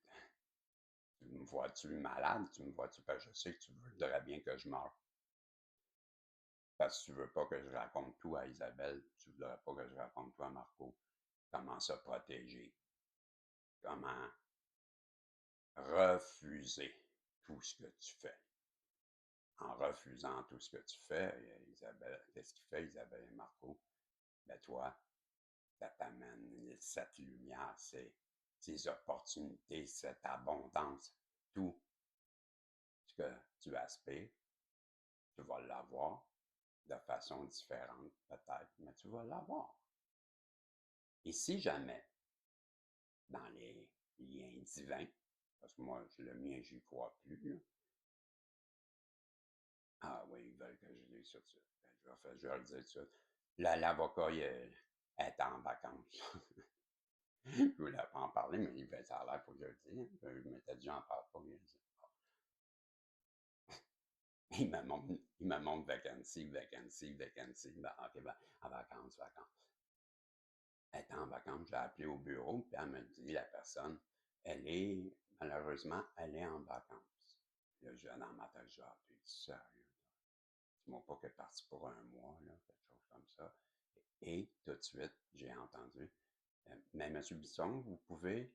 tu me vois-tu malade? Tu me vois-tu? Parce que je sais que tu voudrais bien que je meure. Parce que tu veux pas que je raconte tout à Isabelle, tu voudrais pas que je raconte tout à Marco. Comment se protéger, comment refuser tout ce que tu fais. En refusant tout ce que tu fais, Isabelle, qu'est-ce qu'il fait, Isabelle et Marco? Ben toi, ça t'amène cette lumière, ces opportunités, cette abondance, tout ce que tu aspires, tu vas l'avoir de façon différente peut-être, mais tu vas l'avoir. Et si jamais, dans les liens divins, parce que moi, le mien, j'y crois plus, là. Ah oui, ils veulent que je dise ça tout de suite. Ben, je vais le dire tout de suite. L'avocat, il est en vacances. Je voulais pas en parler, mais il fait ça a l'air, faut que je le dise. Je m'étais dit, j'en parle pas. Il me montre vacancy, vacancy, vacancy. Ben, ok, ben, en vacances, vacances. Elle était en vacances, j'ai appelé au bureau, puis elle me dit, la personne, malheureusement, elle est en vacances. Là, je dans ma tête, j'ai appelé, sérieux. Ils m'ont pas que parti pour un mois, là, quelque chose comme ça. Et tout de suite, j'ai entendu, mais M. Bisson, vous pouvez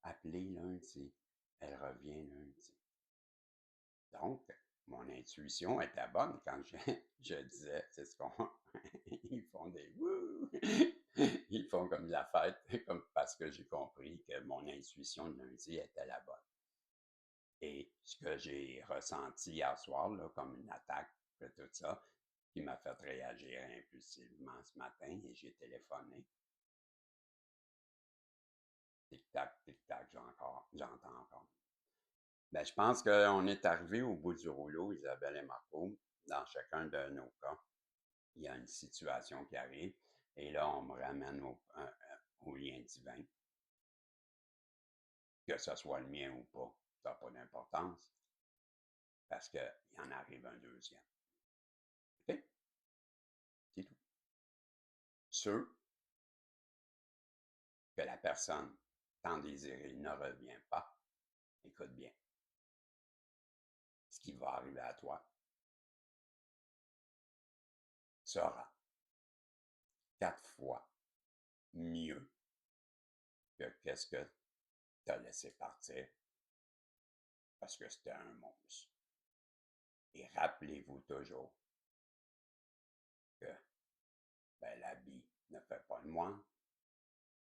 appeler lundi. Elle revient lundi. Donc, mon intuition était bonne quand je disais, c'est ce qu'on, ils font des wouh, ils font comme la fête, comme parce que j'ai compris que mon intuition de lundi était la bonne. Et ce que j'ai ressenti hier soir, là, comme une attaque, tout ça, qui m'a fait réagir impulsivement ce matin, et j'ai téléphoné. Tic-tac, j'entends encore. Ben, je pense qu'on est arrivé au bout du rouleau, Isabelle et Marco, dans chacun de nos cas. Il y a une situation qui arrive, et là, on me ramène au lien divin, que ce soit le mien ou pas, ça n'a pas d'importance, parce qu'il en arrive un deuxième. OK? C'est tout. Ceux que la personne tant désirée ne revient pas, écoute bien, ce qui va arriver à toi sera 4 fois mieux que qu'est-ce que tu as laissé partir parce que c'était un monstre. Et rappelez-vous toujours que ben, la vie ne fait pas le moine,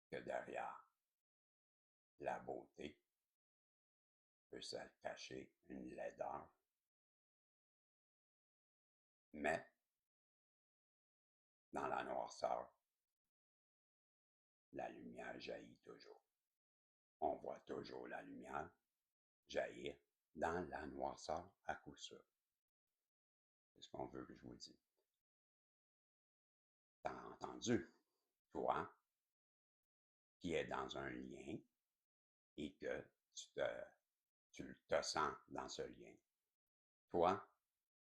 que derrière la beauté peut se cacher une laideur, mais dans la noirceur, la lumière jaillit toujours. On voit toujours la lumière jaillir dans la noirceur à coup sûr. C'est ce qu'on veut que je vous dise. T'as entendu? Toi, qui es dans un lien et que tu te sens dans ce lien. Toi,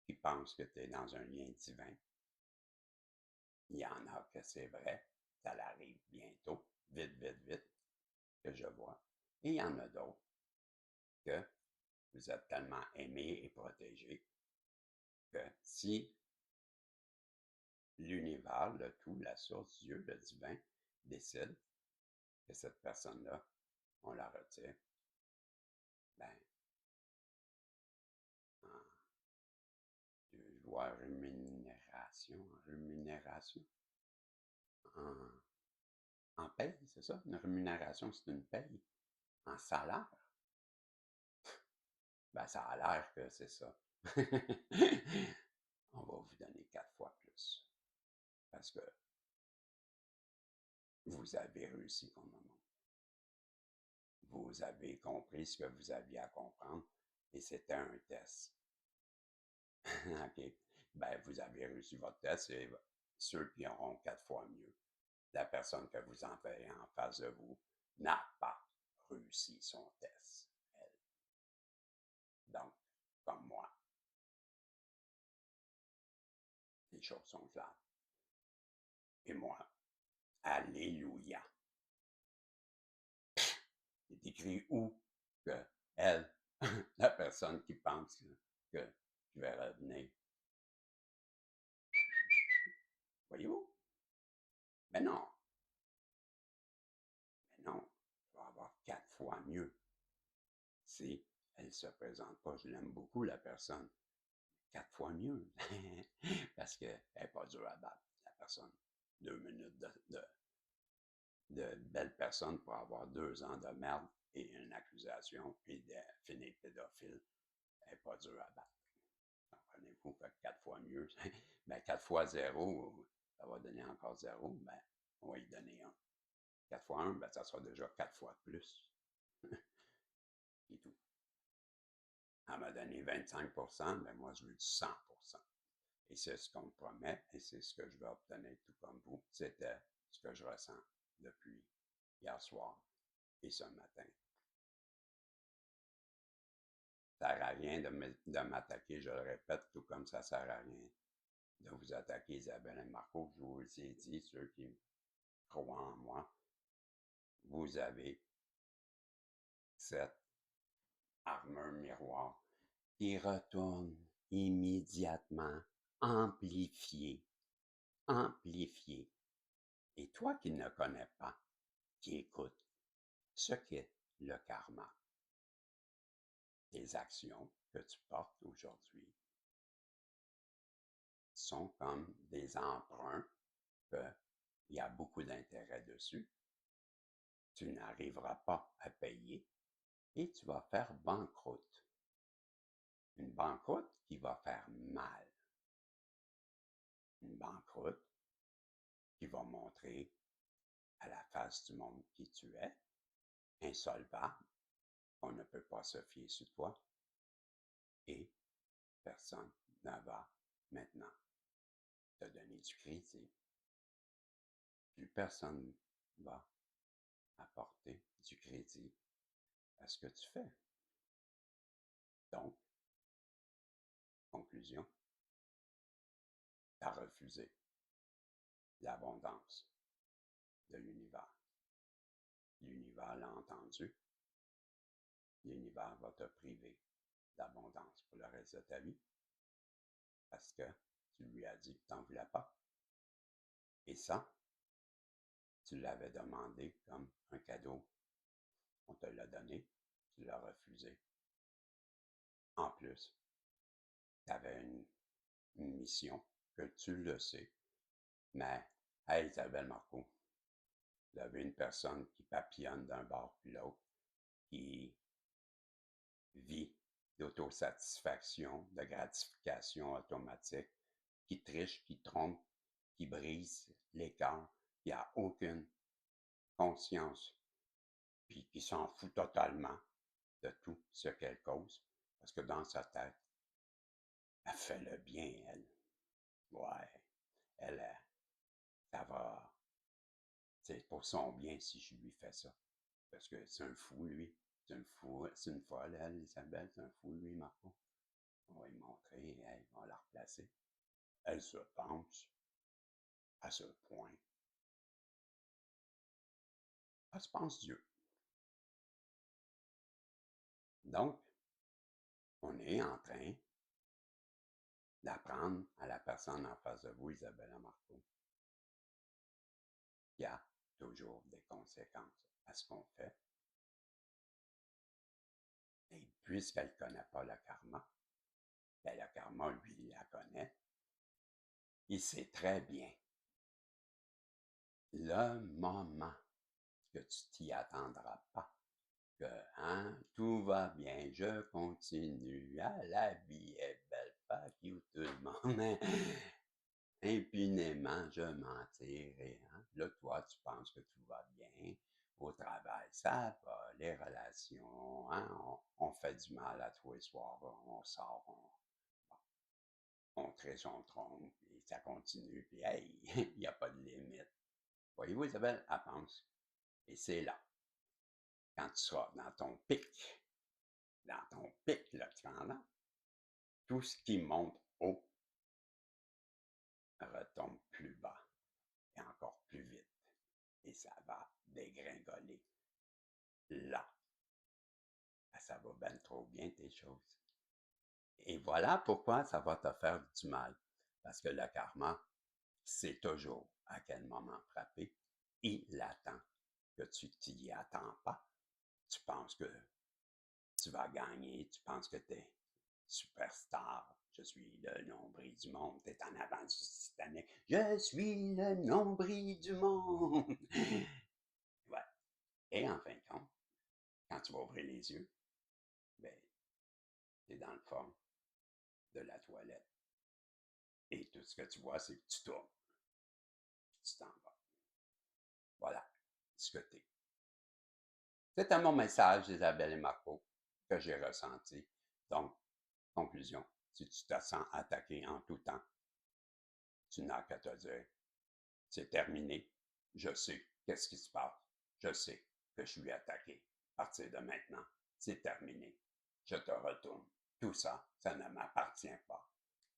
qui penses que tu es dans un lien divin, il y en a que c'est vrai, ça l'arrive bientôt, vite, vite, vite, que je vois. Et il y en a d'autres que vous êtes tellement aimés et protégés que si l'univers, le tout, la source, Dieu, le divin, décide que cette personne-là, on la retire, ben, en, je vois rémunération, en paye, c'est ça? Une rémunération, c'est une paye. En salaire? Ben, ça a l'air que c'est ça. On va vous donner 4 fois plus. Parce que vous avez réussi comme moment. Vous avez compris ce que vous aviez à comprendre et c'était un test. OK? Ben, vous avez réussi votre test et ceux qui auront 4 fois mieux. La personne que vous enverrez en face de vous n'a pas réussi son test, elle. Donc, comme moi, les choses sont claires. Et moi, Alléluia. C'est écrit où que elle, la personne qui pense que je vais revenir. Voyez-vous? Mais non, mais non, je vais avoir 4 fois mieux. Si elle ne se présente pas, je l'aime beaucoup, la personne. 4 fois mieux. Parce qu'elle n'est pas dure à battre, la personne. 2 minutes belle personne pour avoir 2 ans de merde et une accusation et de finir pédophile. Elle n'est pas dure à battre. Comprenez-vous? Fait 4 fois mieux. Ben, 4 fois 0, ça va donner encore 0. Ben, on va y donner 1. 4 fois 1, ben, ça sera déjà 4 fois de plus. Et tout. Elle m'a donné 25 ben moi, je veux du 100 Et c'est ce qu'on me promet et c'est ce que je vais obtenir tout comme vous. C'était ce que je ressens depuis hier soir et ce matin. Ça ne sert à rien de m'attaquer, je le répète, tout comme ça ne sert à rien de vous attaquer, Isabelle et Marco. Je vous ai dit, ceux qui croient en moi, vous avez cette armure miroir qui retourne immédiatement amplifiée, amplifiée. Et toi qui ne connais pas, qui écoute ce qu'est le karma, les actions que tu portes aujourd'hui sont comme des emprunts qu'il y a beaucoup d'intérêt dessus. Tu n'arriveras pas à payer et tu vas faire banqueroute. Une banqueroute qui va faire mal. Une banqueroute qui va montrer à la face du monde qui tu es, insolvable, on ne peut pas se fier sur toi et personne ne va maintenant te donner du crédit. Plus personne va apporter du crédit à ce que tu fais. Donc, conclusion, tu as refusé l'abondance de l'univers. L'univers l'a entendu. L'univers va te priver d'abondance pour le reste de ta vie parce que tu lui as dit que tu n'en voulais pas. Et ça, tu l'avais demandé comme un cadeau. On te l'a donné, tu l'as refusé. En plus, tu avais une mission que tu le sais. Mais, hey Isabelle Marco, vous avez une personne qui papillonne d'un bord puis l'autre, qui vit d'autosatisfaction, de gratification automatique, qui triche, qui trompe, qui brise les cœurs, qui n'a aucune conscience, puis qui s'en fout totalement de tout ce qu'elle cause, parce que dans sa tête, elle fait le bien, elle. Ouais, elle, ça va, c'est pour son bien si je lui fais ça. Parce que c'est un fou, lui. C'est une folle, elle, Isabelle, c'est un fou, lui, Marco. On va lui montrer, elle, on va la replacer. Elle se pense à ce point. Elle se pense Dieu. Donc, on est en train d'apprendre à la personne en face de vous, Isabelle Marco, qu'il y a toujours des conséquences à ce qu'on fait. Et puisqu'elle ne connaît pas le karma, ben le karma, lui, il la connaît. Il sait très bien le moment que tu t'y attendras pas, que tout va bien, je continue, la vie est belle, pas où tout le monde, impunément, je mentirai. Là, toi, tu penses que tout va bien, au travail, ça va, les relations, on fait du mal à tous les soirs, on sort, on crée son tronc, puis ça continue, puis hey, il n'y a pas de limite. Voyez-vous, Isabelle, elle pense. Et c'est là, quand tu seras dans ton pic, là, cependant, tout ce qui monte haut retombe plus bas et encore plus vite. Et ça va dégringoler. Là, ça va bien trop bien tes choses. Et voilà pourquoi ça va te faire du mal. Parce que le karma, c'est toujours à quel moment frapper. Il attend que tu t'y attends pas. Tu penses que tu vas gagner, tu penses que tu es superstar. Je suis le nombril du monde. Tu es en avant du Titanic. Je suis le nombril du monde. Ouais, Et en fin de compte, quand tu vas ouvrir les yeux, ben, tu es dans le fond de la toilette. Et tout ce que tu vois, c'est que tu tournes, tu t'en vas. Voilà ce que tu es. C'était mon message, Isabelle et Marco, que j'ai ressenti. Donc, conclusion, si tu te sens attaqué en tout temps, tu n'as qu'à te dire, c'est terminé, je sais qu'est-ce qui se passe, je sais que je suis attaqué. À partir de maintenant, c'est terminé. Je te retourne. Tout ça, ça ne m'appartient pas.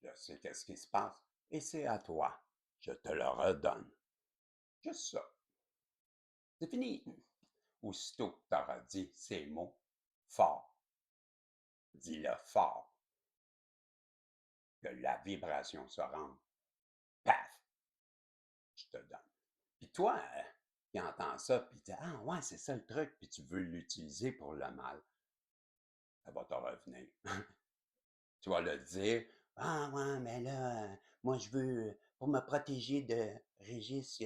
Je sais qu'est-ce qui se passe et c'est à toi. Je te le redonne. Juste ça. C'est fini. Aussitôt que tu auras dit ces mots fort, dis-le fort, que la vibration se rende. Paf! Je te donne. Puis toi, qui entends ça, puis tu dis, ah ouais, c'est ça le truc, puis tu veux l'utiliser pour le mal, ça va te revenir. Tu vas le dire, ah ouais, mais là, moi je veux, pour me protéger de Régis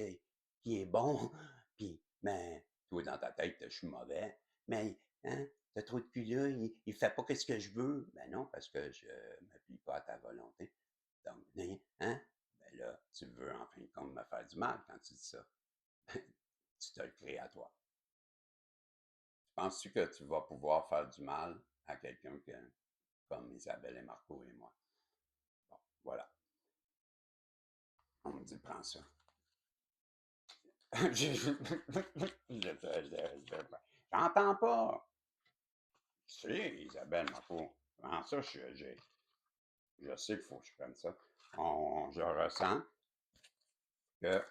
qui est bon, puis, mais, toi dans ta tête, je suis mauvais, mais, hein, t'as trop de cul là, il fait pas ce que je veux. Ben non, parce que je m'appuie pas à ta volonté. Donc, hein, ben là, tu veux en fin de compte me faire du mal quand tu dis ça. Tu te le crées à toi. Penses-tu que tu vas pouvoir faire du mal à quelqu'un comme Isabelle et Marco et moi? Bon, voilà. On me dit, prends ça. J'entends pas. Si, Isabelle Marco. Prends ça, je sais qu'il faut que je prenne ça. Je ressens que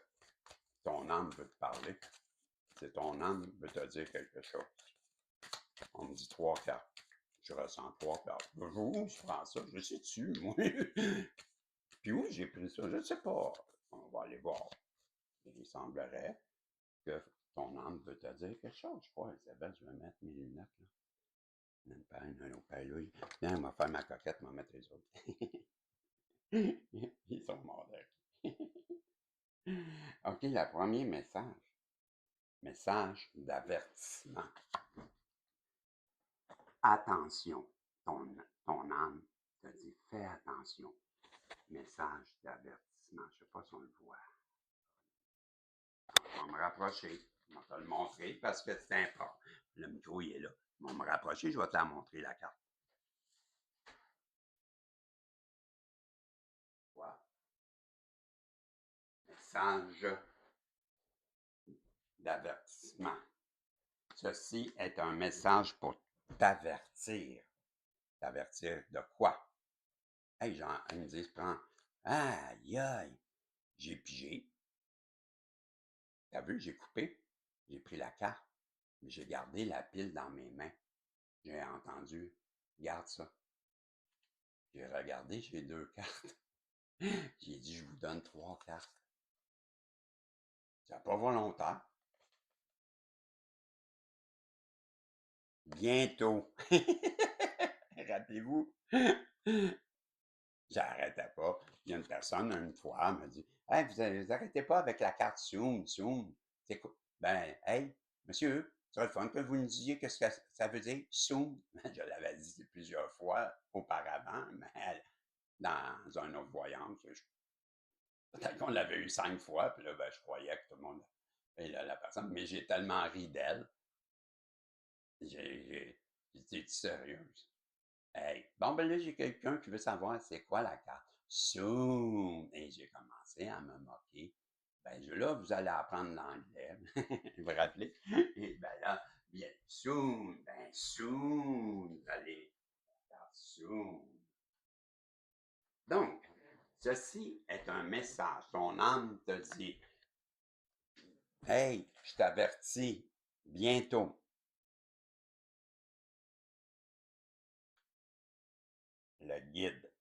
ton âme veut te parler. C'est ton âme veut te dire quelque chose. On me dit 3 cartes. Je ressens 3 cartes. Où je prends ça? Je sais-tu, moi? Puis où j'ai pris ça? Je ne sais pas. On va aller voir. Il semblerait que ton âme veut te dire quelque chose. Je crois, Isabelle, je vais mettre mes lunettes. Là. Une paille, un autre paille, oui. Viens, on va faire ma coquette, on va mettre les autres. Ils sont morts OK, le premier message. Message d'avertissement. Attention. Ton âme te dit, fais attention. Message d'avertissement. Je ne sais pas si on le voit. On va me rapprocher. Je vais te le montrer parce que c'est important. Le micro, il est là. On va me rapprocher, je vais te la montrer, la carte. Voilà. Message d'avertissement. Ceci est un message pour t'avertir. T'avertir de quoi? Hey, genre, ils me disent, prends. Aïe, aïe. J'ai pigé. T'as vu, j'ai coupé. J'ai pris la carte. J'ai gardé la pile dans mes mains. J'ai entendu, garde ça. J'ai regardé, j'ai 2 cartes. J'ai dit, je vous donne 3 cartes. C'est pas volontaire. Bientôt. Rappelez-vous. J'arrêtais pas. Il y a une personne, une fois, m'a dit, hey, vous arrêtez pas avec la carte Zoom, Zoom. C'est quoi? Ben, hey, monsieur, ce serait le fun que vous nous disiez qu'est-ce que ça veut dire, Zoom. Je l'avais dit plusieurs fois auparavant, mais dans un autre voyance. Peut-être qu'on l'avait eu 5 fois, puis là, ben, je croyais que tout le monde. Et là, la personne, mais j'ai tellement ri d'elle. J'ai dit, sérieuse? Hey, bon, ben là, j'ai quelqu'un qui veut savoir c'est quoi la carte. Zoom! Et j'ai commencé à me moquer. Ben, là, vous allez apprendre l'anglais. Vous vous rappelez? Et ben là, bien, soon, ben, soon, vous allez, soon. Donc, ceci est un message. Ton âme te dit, hey, je t'avertis, bientôt. Le guide.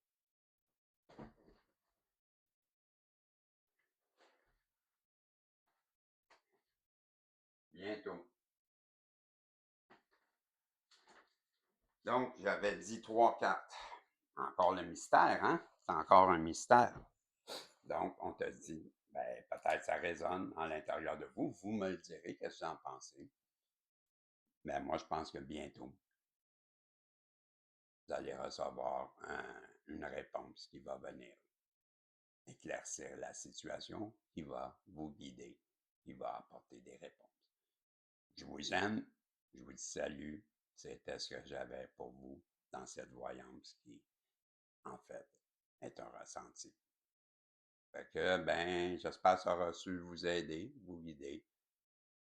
Bientôt. Donc, j'avais dit 3 cartes. Encore le mystère, hein? C'est encore un mystère. Donc, on te dit, ben, peut-être ça résonne à l'intérieur de vous. Vous me le direz, qu'est-ce que vous en pensez? Mais moi, je pense que bientôt, vous allez recevoir une réponse qui va venir éclaircir la situation, qui va vous guider, qui va apporter des réponses. Je vous aime, je vous dis salut. C'était ce que j'avais pour vous dans cette voyance qui, en fait, est un ressenti. Fait que, ben, j'espère que ça aura su vous aider, vous guider.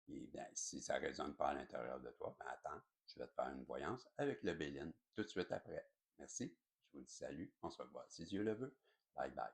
Et bien, si ça ne résonne pas à l'intérieur de toi, ben attends, je vais te faire une voyance avec le Béline tout de suite après. Merci, je vous dis salut, on se revoit si Dieu le veut. Bye bye.